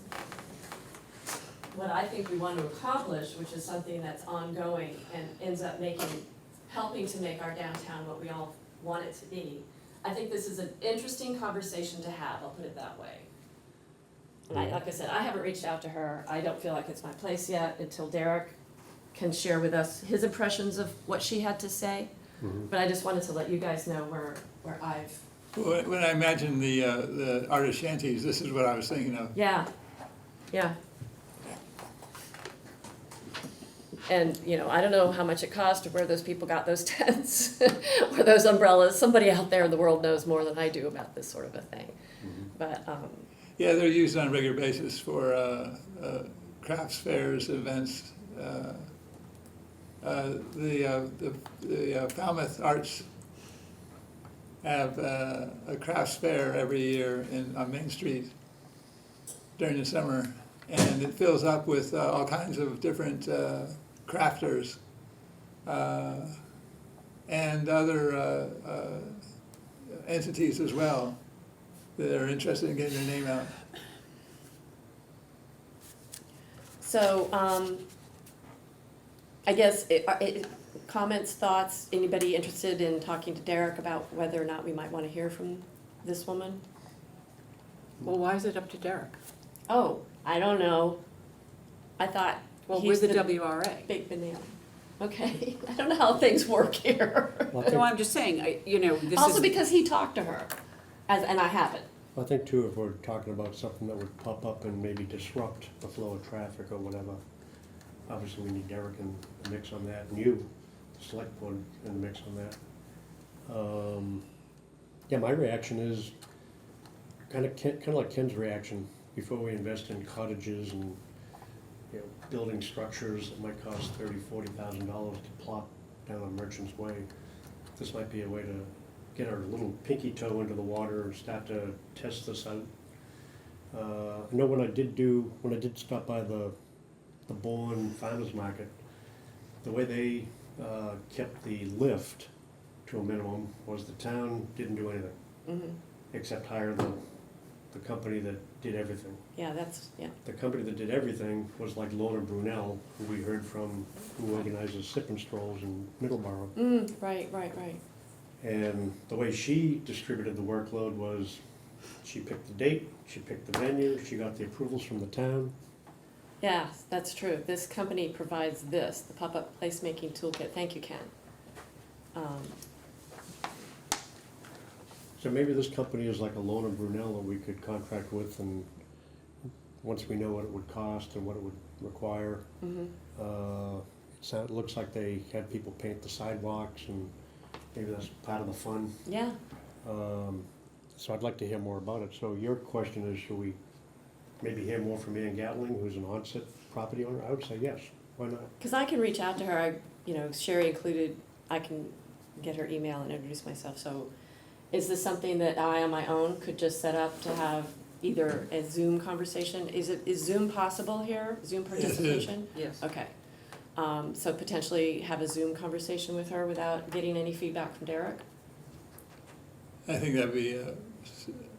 what I think we want to accomplish, which is something that's ongoing and ends up helping to make our downtown what we all want it to be. I think this is an interesting conversation to have, I'll put it that way. And like I said, I haven't reached out to her. I don't feel like it's my place yet until Derek can share with us his impressions of what she had to say. But I just wanted to let you guys know where I've, When I imagine the artist shanties, this is what I was thinking of. yeah. And, you know, I don't know how much it cost or where those people got those tents or those umbrellas. Somebody out there in the world knows more than I do about this sort of a thing. But, Yeah, they're used on a regular basis for crafts fairs, events. The Falmouth Arts have a crafts fair every year on Main Street during the summer, and it fills up with all kinds of different crafters and other entities as well that are interested in getting their name out. so, I guess, comments, thoughts, anybody interested in talking to Derek about whether or not we might want to hear from this woman? Well, why is it up to Derek? Oh, I don't know. I thought Well, he's we're the the WRA. big banana. Okay, I don't know how things work here. Well, I No, think, I'm just saying, this Also is, because he talked to her, and I haven't. I think too, if we're talking about something that would pop up and maybe disrupt the flow of traffic or whatever, obviously we need Derek in the mix on that, and you, the select board, in the mix on that. Yeah, my reaction is kind of like Ken's reaction. before we invest in cottages and, you know, building structures that might cost $30,000-$40,000 to plop down on Merchant's Way, this might be a way to get our little pinky toe into the water and start to test this out. I know when I did stop by the Bourne Farmers Market, the way they kept the lift to a minimum was the town didn't do anything, Mhm. except hire the company that did everything. Yeah, that's, yeah. The company that did everything was like Lorna Brunel, who we heard from, who organizes sip and strolls in Middleborough. Right. And the way she distributed the workload was, she picked the date, she picked the venue, she got the approvals from the town. Yes, that's true. This company provides this, the pop-up placemaking toolkit. Thank you, Ken. So maybe this company is like a Lorna Brunel that we could contract with, and once we know what it would cost and what it would require. It looks like they had people paint the sidewalks, and maybe that's part of the fun. Yeah, So I'd like to hear more about it. So your question is, should we maybe hear more from Ann Gatling, who's an onset property owner? I would say yes, why not? because I can reach out to her. Sherry included, I can get her email and introduce myself. So is this something that I on my own could just set up to have either a Zoom conversation? Is Zoom possible here, Zoom participation? Yes. Okay. So potentially have a Zoom conversation with her without getting any feedback from Derek? I think that'd be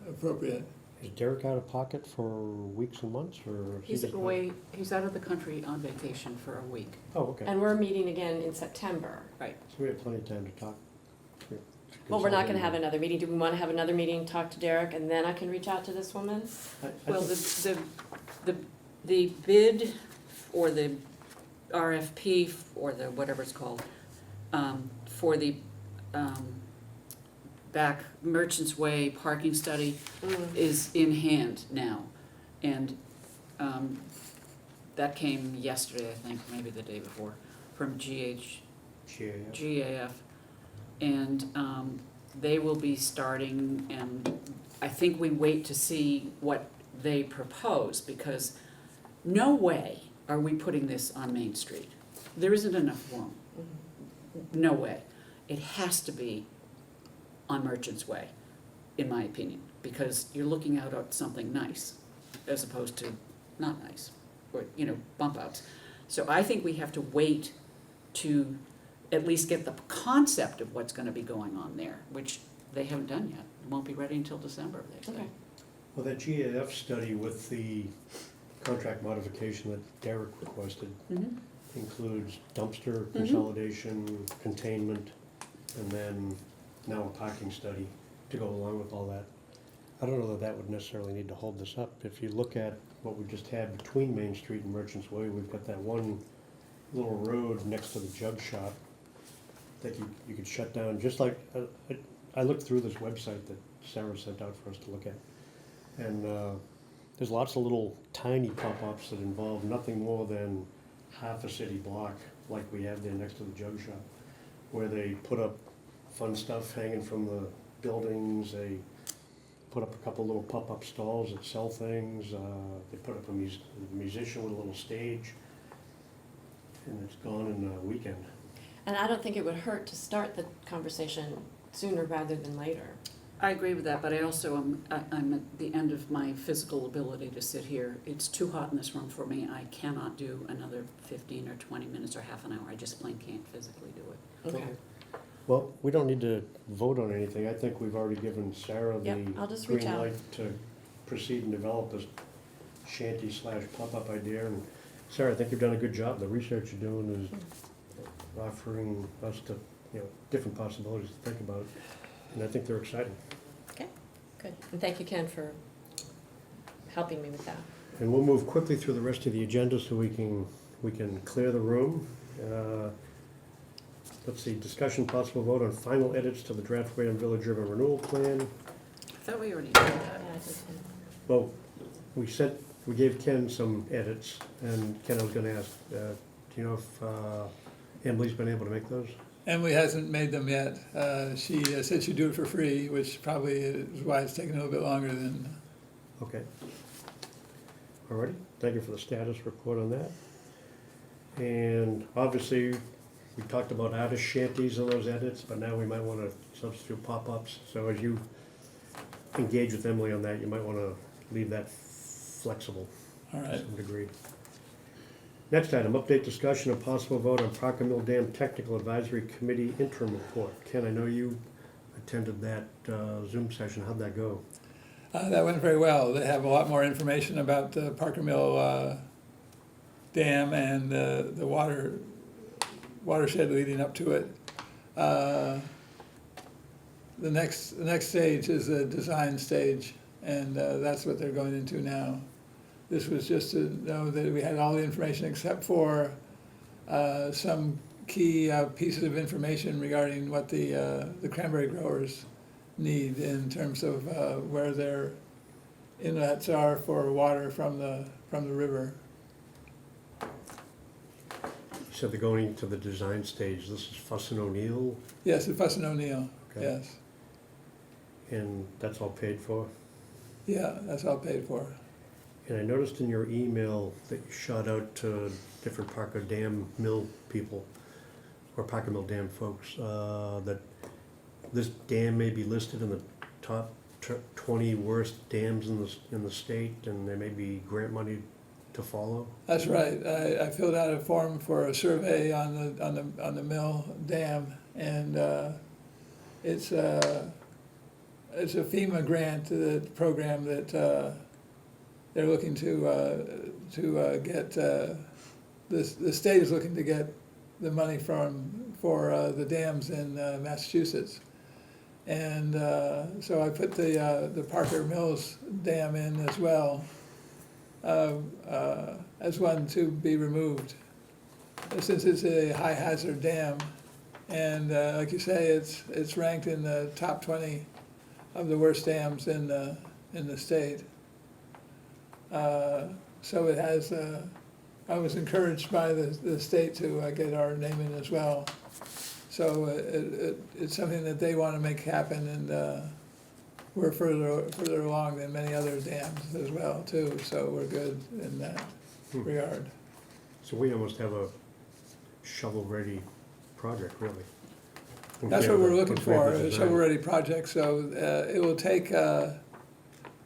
appropriate. Is Derek out of pocket for weeks and months, or? is he He's just- away, he's out of the country on vacation for a week. Oh, okay. And we're meeting again in September. Right. So we have plenty of time to talk. Well, we're not gonna have another meeting. Do we wanna have another meeting, talk to Derek, and then I can reach out to this woman? Well, the bid or the RFP or the whatever it's called, for the back Merchants Way parking study is in hand now. And that came yesterday, I think, maybe the day before, from GAF. And they will be starting, and I think we wait to see what they propose, because no way are we putting this on Main Street. There isn't enough room. No way. It has to be on Merchants Way, in my opinion, because you're looking out at something nice as opposed to not nice, or, bump outs. So I think we have to wait to at least get the concept of what's gonna be going on there, which they haven't done yet. It won't be ready until December, they say. Okay. Well, that GAF study with the contract modification that Derek requested includes dumpster consolidation, containment, and then now a parking study to go along with all that. I don't know that that would necessarily need to hold this up. If you look at what we just had between Main Street and Merchants Way, we've got that one little road next to the jug shop that you could shut down, just like, I looked through this website that Sarah sent out for us to look at. And there's lots of little tiny pop-ups that involve nothing more than half a city block, like we have there next to the jug shop, where they put up fun stuff hanging from the buildings, they put up a couple little pop-up stalls that sell things, they put up a musician with a little stage, and it's gone in a weekend. And I don't think it would hurt to start the conversation sooner rather than later. I agree with that, but I also I'm at the end of my physical ability to sit here. It's too hot in this room for me. I cannot do another 15 or 20 minutes or half an hour. I just plain can't physically do it. Okay. Well, we don't need to vote on anything. I think we've already given Sarah the Yep, I'll just reach green out. light to proceed and develop this shanty/pop-up idea. And Sarah, I think you've done a good job. The research you're doing is offering us to, different possibilities to think about. And I think they're exciting. Okay, good. And thank you, Ken, for helping me with that. And we'll move quickly through the rest of the agenda so we can clear the room. Let's see, discussion, possible vote on final edits to the draft Wareham Village Urban Renewal Plan. I thought we already did that. Yeah, I did too. Well, we gave Ken some edits, and Ken, I was gonna ask, do you know if Emily's been able to make those? Emily hasn't made them yet. She said she'd do it for free, which probably is why it's taken a little bit longer than. Okay. Alrighty, thank you for the status report on that. And obviously, we talked about artist shanties and those edits, but now we might wanna substitute pop-ups. So as you engage with Emily on that, you might wanna leave that flexible All to right. some degree. Next item, update discussion and possible vote on Parker Mill Dam Technical Advisory Committee interim report. Ken, I know you attended that Zoom session, how'd that go? That went very well. They have a lot more information about the Parker Mill Dam and the watershed leading up to it. The next stage is the design stage, and that's what they're going into now. This was just to know that we had all the information except for some key pieces of information regarding what the cranberry growers need in terms of where their inlets are for water from the river. You said they're going to the design stage, this is Fuss and O'Neill, Yes, the Fuss and O'Neill, Okay. yes. and that's all paid for? Yeah, that's all paid for. And I noticed in your email that you shot out to different Parker Dam Mill people, or Parker Mill Dam folks, that this dam may be listed in the top 20 worst dams in the state, and there may be grant money to follow. That's right. I filled out a form for a survey on the Mill Dam, and it's a FEMA grant program that they're looking to get. The state is looking to get the money for the dams in Massachusetts, and so I put the Parker Mills Dam in as well. As one to be removed, since it's a high hazard dam, and like you say, it's ranked in the top 20 of the worst dams in the state. So it has. I was encouraged by the state to get our name in as well. So it's something that they want to make happen, and we're further along than many other dams as well too. So we're good in that regard. So we almost have a shovel-ready project, really. That's what we're looking Once we have for, the a design. shovel-ready project. So it will take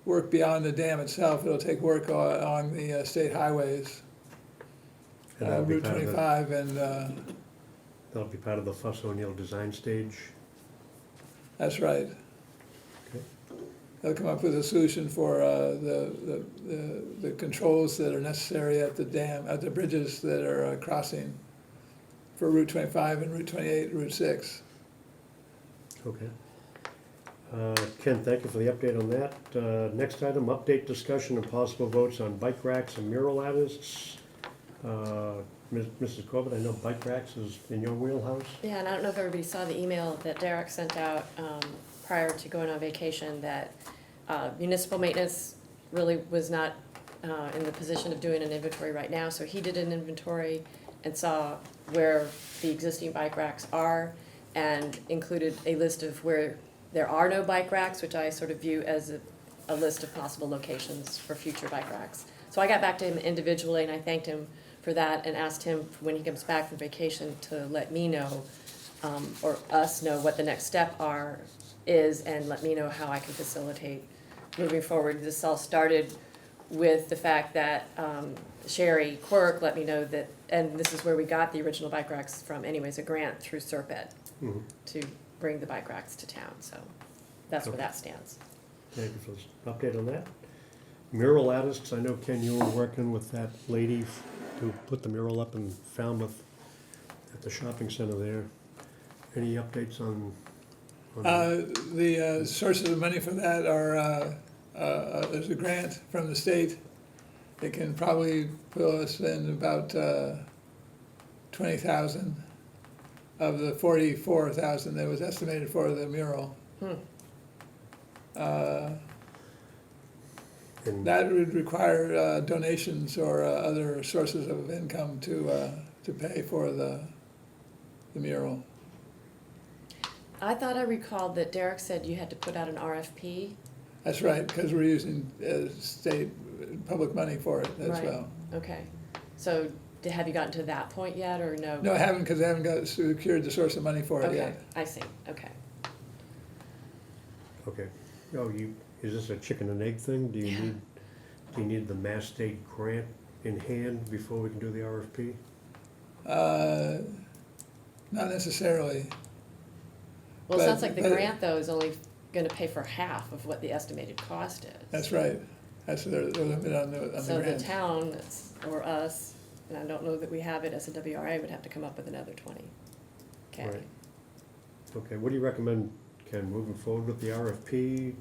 work beyond the dam itself. It'll take work along the state highways, And that'll be Route part of the- 25, and That'll be part of the Fuss O'Neill design stage. that's right. Okay. They'll come up with a solution for the controls that are necessary at the dam, at the bridges that are crossing for Route 25 and Route 28, Route 6. Okay. Ken, thank you for the update on that. Next item, update discussion and possible votes on bike racks and mural artists. Mrs. Corbett, I know bike racks is in your wheelhouse. Yeah, and I don't know if everybody saw the email that Derek sent out prior to going on vacation, that municipal maintenance really was not in the position of doing an inventory right now, so he did an inventory and saw where the existing bike racks are, and included a list of where there are no bike racks, which I sort of view as a list of possible locations for future bike racks. So I got back to him individually, and I thanked him for that, and asked him when he comes back from vacation to let me know, or us know what the next step is, and let me know how I can facilitate moving forward. This all started with the fact that Sherry Quirk let me know that, and this is where we got the original bike racks from anyways, a grant through Serpent Mhm. to bring the bike racks to town, so that's where that stands. Thank you for this update on that. Mural artists, I know, Ken, you were working with that lady to put the mural up in Falmouth at the shopping center there. Any updates on that? The sources of money for that are, there's a grant from the state that can probably put us in about 20,000 of the 44,000 that was estimated for the mural. And That would require donations or other sources of income to pay for the mural. I thought I recalled that Derek said you had to put out an RFP. That's right, because we're using state public money for it as Right. well. Okay, so have you gotten to that point yet, or no? No, I haven't, because I haven't got secured the source of money for it Okay, yet. I see, okay. Okay. Oh, is this a chicken and egg thing? Do you need the Mass State grant in hand before we can do the RFP? Not necessarily. Well, it sounds like the But- grant, though, is only gonna pay for half of what the estimated cost is. That's right. That's their limit on the So the grant. town, or us, and I don't know that we have it as a WRA, would have to come up with another 20. Okay. Right. Okay, what do you recommend, Ken, moving forward with the RFP,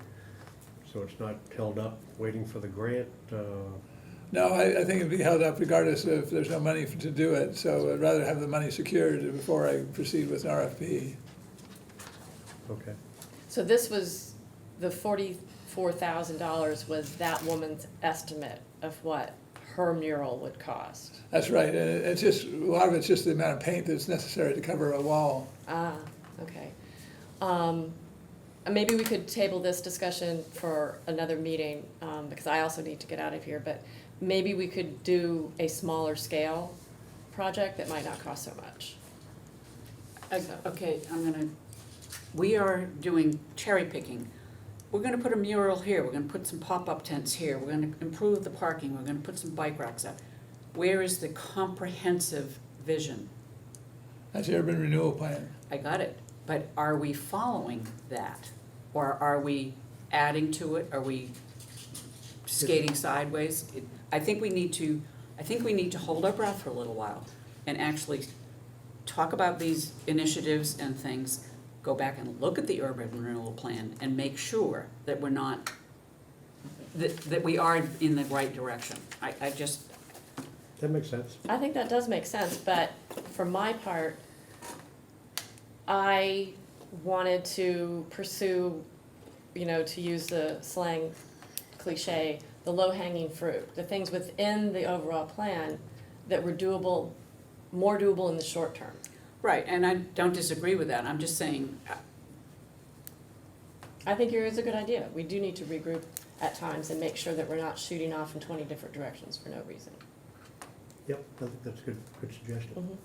so it's not held up waiting for the grant? No, I think it'd be held up regardless if there's no money to do it, so I'd rather have the money secured before I proceed with an RFP. Okay, So this was, the $44,000 was that woman's estimate of what her mural would cost. That's right, and it's just, a lot of it's just the amount of paint that's necessary to cover a wall. Ah, okay. Maybe we could table this discussion for another meeting, because I also need to get out of here, but maybe we could do a smaller scale project that might not cost so much. Okay, we are doing cherry picking. We're gonna put a mural here, we're gonna put some pop-up tents here, we're gonna improve the parking, we're gonna put some bike racks up. Where is the comprehensive vision? That's the urban renewal plan. I got it, but are we following that? Or are we adding to it? Are we skating sideways? I think we need to hold our breath for a little while and actually talk about these initiatives and things, go back and look at the urban renewal plan and make sure that we're not, that we are in the right direction. I just, that makes sense. I think that does make sense, but for my part, I wanted to pursue, to use the slang cliche, the low-hanging fruit, the things within the overall plan that were doable, more doable in the short term. right, and I don't disagree with that. I'm just saying, I think yours is a good idea. We do need to regroup at times and make sure that we're not shooting off in 20 different directions for no reason. Yep, I think that's a good suggestion.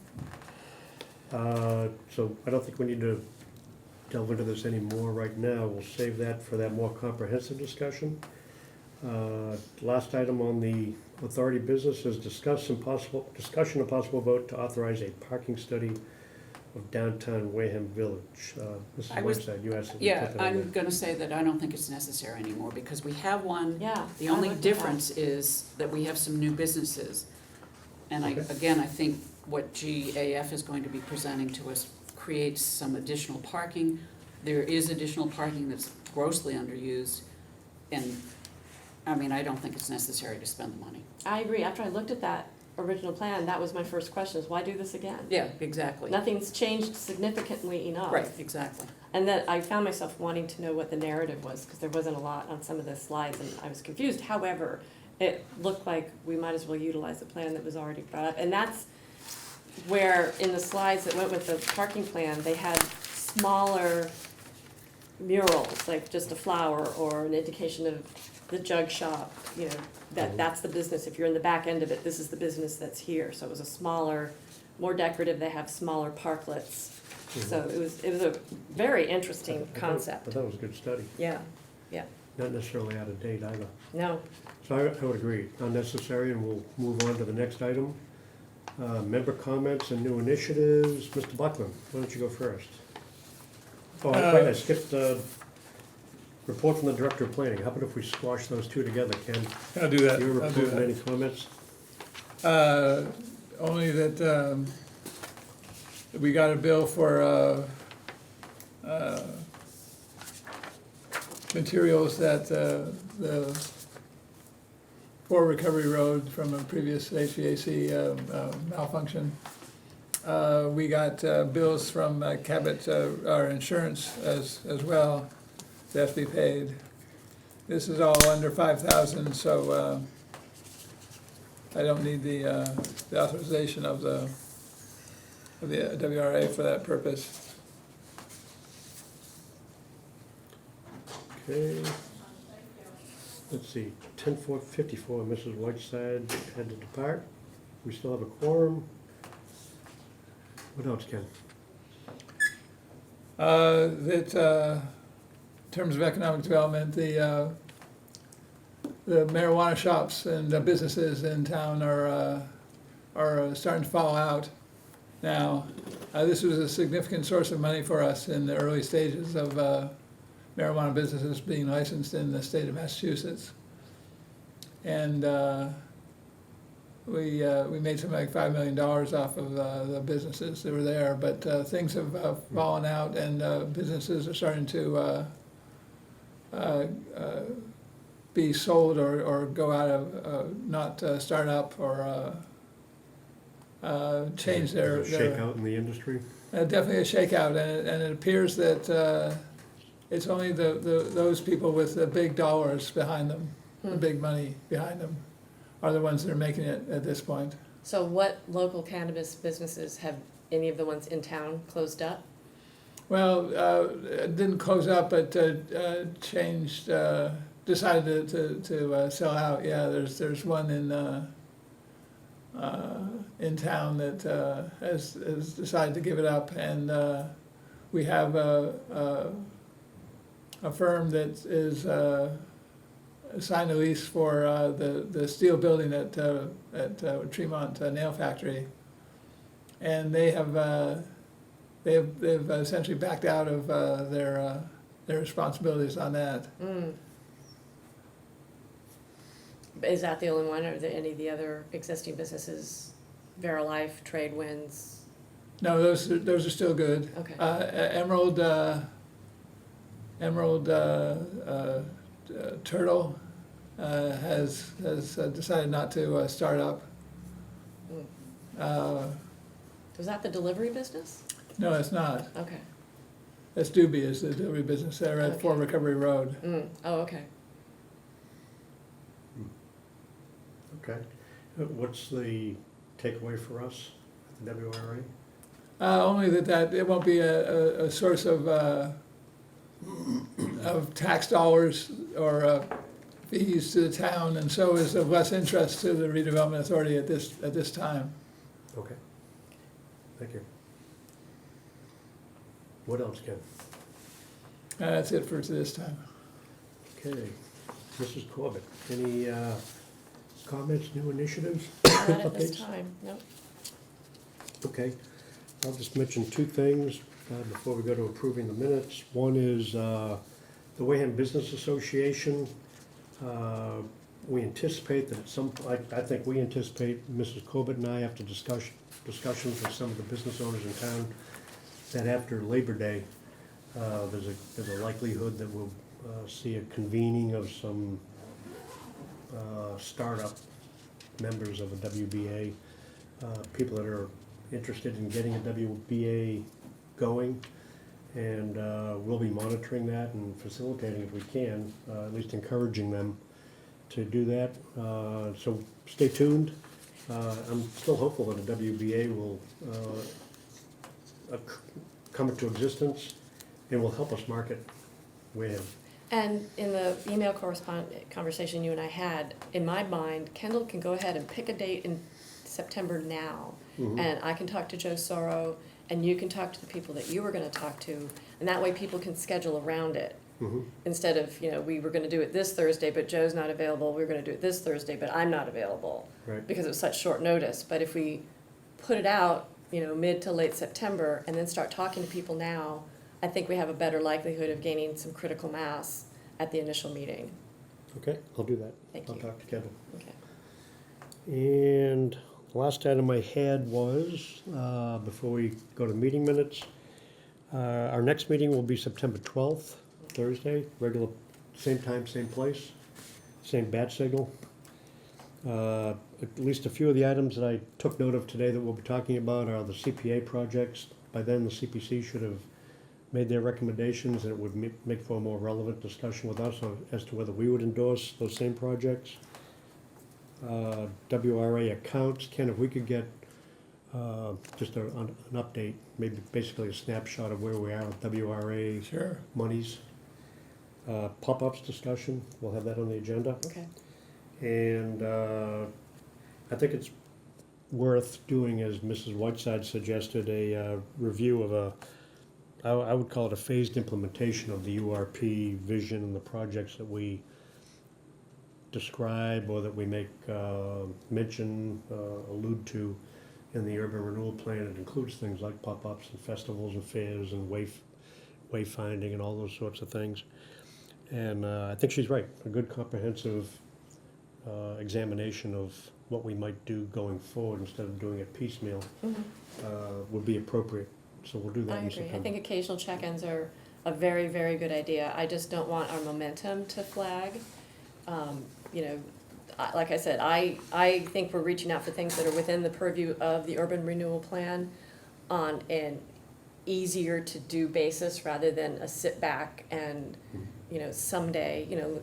Mhm. So I don't think we need to delve into this anymore right now. We'll save that for that more comprehensive discussion. Last item on the authority business is discussion and possible vote to authorize a parking study of downtown Wareham Village. Mrs. I was- Whiteside, you asked if we yeah, put that on I'm there. gonna say that I don't think it's necessary anymore because we have one. Yeah. The I only like that. difference is that we have some new businesses. And Okay. I think what GAF is going to be presenting to us creates some additional parking. There is additional parking that's grossly underused, and, I don't think it's necessary to spend the money. I agree. After I looked at that original plan, that was my first question, is why do this again? Yeah, exactly. Nothing's changed significantly enough. Right, exactly. And then I found myself wanting to know what the narrative was, because there wasn't a lot on some of the slides, and I was confused. However, it looked like we might as well utilize the plan that was already brought up. And that's where, in the slides that went with the parking plan, they had smaller murals, like just a flower or an indication of the jug shop, that's the business. If you're in the back end of it, this is the business that's here. So it was a smaller, more decorative, they have smaller parklets. So it was a very interesting I concept. thought it was a good study, Yeah, not necessarily out of date either. no, So I would agree, unnecessary, and we'll move on to the next item. Member comments and new initiatives. Mr. Buckland, why don't you go first? Oh, I skipped, report from the Director of Planning. How about if we squash those two together, Ken? I'll do that, Your I'll do report and that. any comments? Only that, we got a bill for, materials that, the for Recovery Road from a previous HVAC, malfunction. We got, bills from Cabot, our insurance as well, that have to be paid. This is all under 5,000, so, I don't need the authorization of the WRA for that purpose. Okay. let's see, 10:54, Mrs. Whiteside had to depart. We still have a quorum. What else, Ken? In terms of economic development, the marijuana shops and businesses in town are starting to fall out now. This was a significant source of money for us in the early stages of marijuana businesses being licensed in the state of Massachusetts. And we made something like $5 million off of the businesses that were there, but things have fallen out, and businesses are starting to be sold or go out of, not start up or change their. Shakeout in the industry? Definitely a shakeout, and it appears that it's only those people with the big dollars behind them, the big money behind them, are the ones that are making it at this point. So what local cannabis businesses have any of the ones in town closed up? Well, it didn't close up, but changed, decided to sell out. Yeah, there's one in town that has decided to give it up, and we have a firm that is signed a lease for the steel building at Tremont Nail Factory, and they've essentially backed out of their responsibilities on that. Is that the only one, or are there any of the other existing businesses, Verilife, Trade Winds? No, those are still good. Okay. Emerald Turtle has decided not to start up. Was that the delivery business? No, it's not. Okay. That's Doobie is the delivery business there at Okay. Fort Recovery Road. Oh, okay. Okay. What's the takeaway for us at the WRA? Only that it won't be a source of tax dollars or fees to the town, and so is of less interest to the redevelopment authority at this time. Okay. Thank you. What else, Ken? That's it for this time. Okay. Mrs. Corbett, any comments, new initiatives? Not at this updates? time, nope. Okay, I'll just mention two things before we go to approving the minutes. One is the Wareham Business Association. We anticipate that at some, I think we anticipate, Mrs. Corbett and I, after discussions with some of the business owners in town, that after Labor Day, there's a likelihood that we'll see a convening of some startup members of a WBA, people that are interested in getting a WBA going, and we'll be monitoring that and facilitating if we can, at least encouraging them to do that. So stay tuned. I'm still hopeful that a WBA will come into existence and will help us market Wareham. And in the email conversation you and I had, in my mind, Kendall can go ahead and pick a date in September now. And I can talk to Joe Sorrow, and you can talk to the people that you were gonna talk to, and that way people can schedule around it. Instead of, we were gonna do it this Thursday, but Joe's not available, we were gonna do it this Thursday, but I'm not available. Right. Because it was such short notice. But if we put it out, mid to late September, and then start talking to people now, I think we have a better likelihood of gaining some critical mass at the initial meeting. Okay, I'll do that. Thank I'll you. talk to Kendall. Okay. And the last item I had was, before we go to meeting minutes, our next meeting will be September 12th, Thursday, regular, same time, same place, same bat signal. At least a few of the items that I took note of today that we'll be talking about are the CPA projects. By then, the CPC should have made their recommendations, and it would make for a more relevant discussion with us as to whether we would endorse those same projects. WRA accounts, Ken, if we could get just an update, maybe basically a snapshot of where we are with WRA Sure. monies. Pop-ups discussion, we'll have that on the agenda. Okay. And I think it's worth doing, as Mrs. Whiteside suggested, a review of I would call it a phased implementation of the URP vision and the projects that we describe or that we make mention, allude to in the urban renewal plan. It includes things like pop-ups and festivals and fairs and wayfinding and all those sorts of things. And I think she's right. A good comprehensive examination of what we might do going forward instead of doing it piecemeal would be appropriate. So we'll do that I in agree. September. I think occasional check-ins are a very, very good idea. I just don't want our momentum to flag. You know, like I said, I think we're reaching out for things that are within the purview of the urban renewal plan on an easier to do basis rather than a sit back and, you know, someday, you know,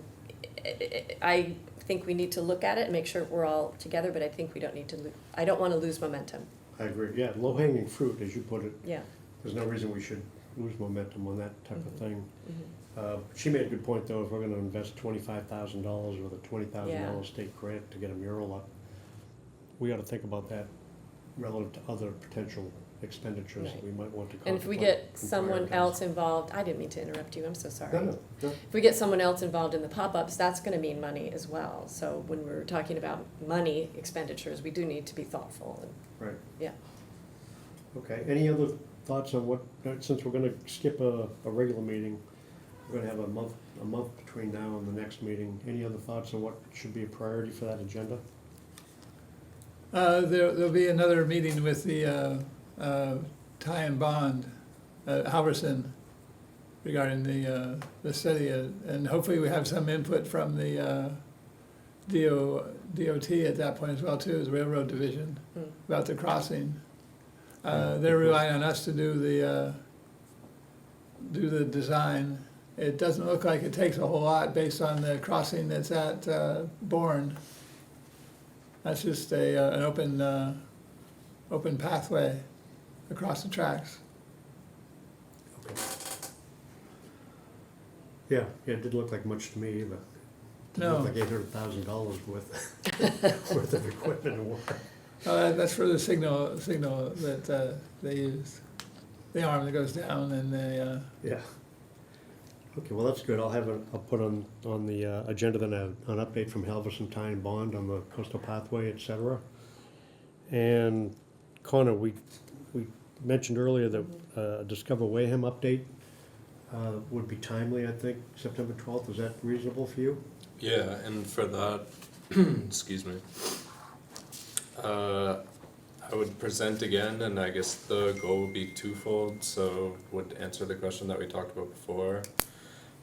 I think we need to look at it and make sure we're all together, but I think we don't need to I don't want to lose momentum. I agree. Yeah, low-hanging fruit, as you put it. Yeah. There's no reason we should lose momentum on that type of thing. Mhm. She made a good point, though. If we're gonna invest $25,000 with a $20,000 Yeah. state grant to get a mural up, we ought to think about that relative to other potential expenditures that Right. we might want to And if we contemplate get and someone prioritize. else involved, I didn't mean to interrupt you, I'm so sorry. No. If we get someone else involved in the pop-ups, that's gonna mean money as well. So when we're talking about money expenditures, we do need to be thoughtful and, Right. yeah. Okay, any other thoughts on what, since we're gonna skip a regular meeting, we're gonna have a month between now and the next meeting, any other thoughts on what should be a priority for that agenda? There'll be another meeting with the Ty and Bond, Halverson, regarding the study, and hopefully we have some input from the DOT at that point as well too, as Railroad Division, about the crossing. They're relying on us to do the design. It doesn't look like it takes a whole lot based on the crossing that's at Bourne. That's just an open pathway across the tracks. Okay. Yeah, it didn't look like much to me either. It No. looked like $800,000 worth worth of equipment and work. That's for the signal that they use, the arm that goes down, and they. Yeah. Okay, well, that's good. I'll put on the agenda then an update from Halverson, Ty and Bond on the coastal pathway, et cetera. And Connor, we mentioned earlier that Discover Wareham update would be timely, I think, September 12th. Is that reasonable for you? Yeah, and for that, excuse me, I would present again, and I guess the goal would be twofold. So would answer the question that we talked about before.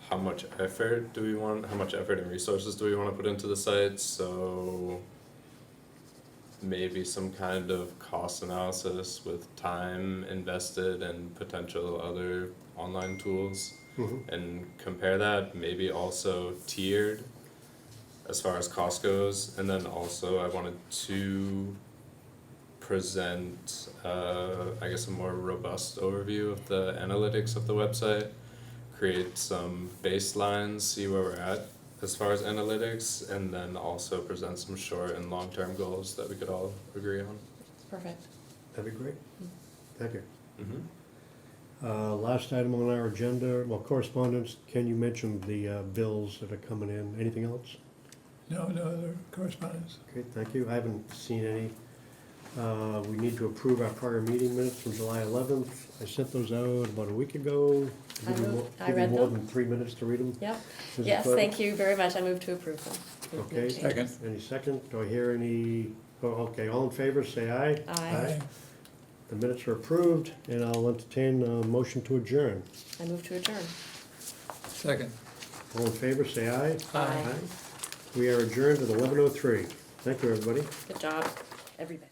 How much effort and resources do we want to put into the site? So maybe some kind of cost analysis with time invested and potential other online tools, and compare that, maybe also tiered as far as cost goes. And then also I wanted to present, I guess, a more robust overview of the analytics of the website, create some baselines, see where we're at as far as analytics, and then also present some short and long-term goals that we could all agree on. Perfect. That'd be great. Thank you. Mm-hmm. Last item on our agenda, well, correspondence. Ken, you mentioned the bills that are coming in. Anything else? No other correspondence. Okay, thank you. I haven't seen any. We need to approve our prior meeting minutes from July 11th. I sent those out about a week ago. I Give you read more them. than 3 minutes to read them. Yep. Mrs. Yes, Clerk? thank you very much. I move to approve them. No Okay. changes. Second. Any second? Do I hear any? Oh, okay, all in favor, say aye. Aye. The minutes are approved, and I'll entertain a motion to adjourn. I move to adjourn. Second. All in favor, say aye. Aye. We are adjourned at 11:03. Thank you, everybody. Good job, everybody.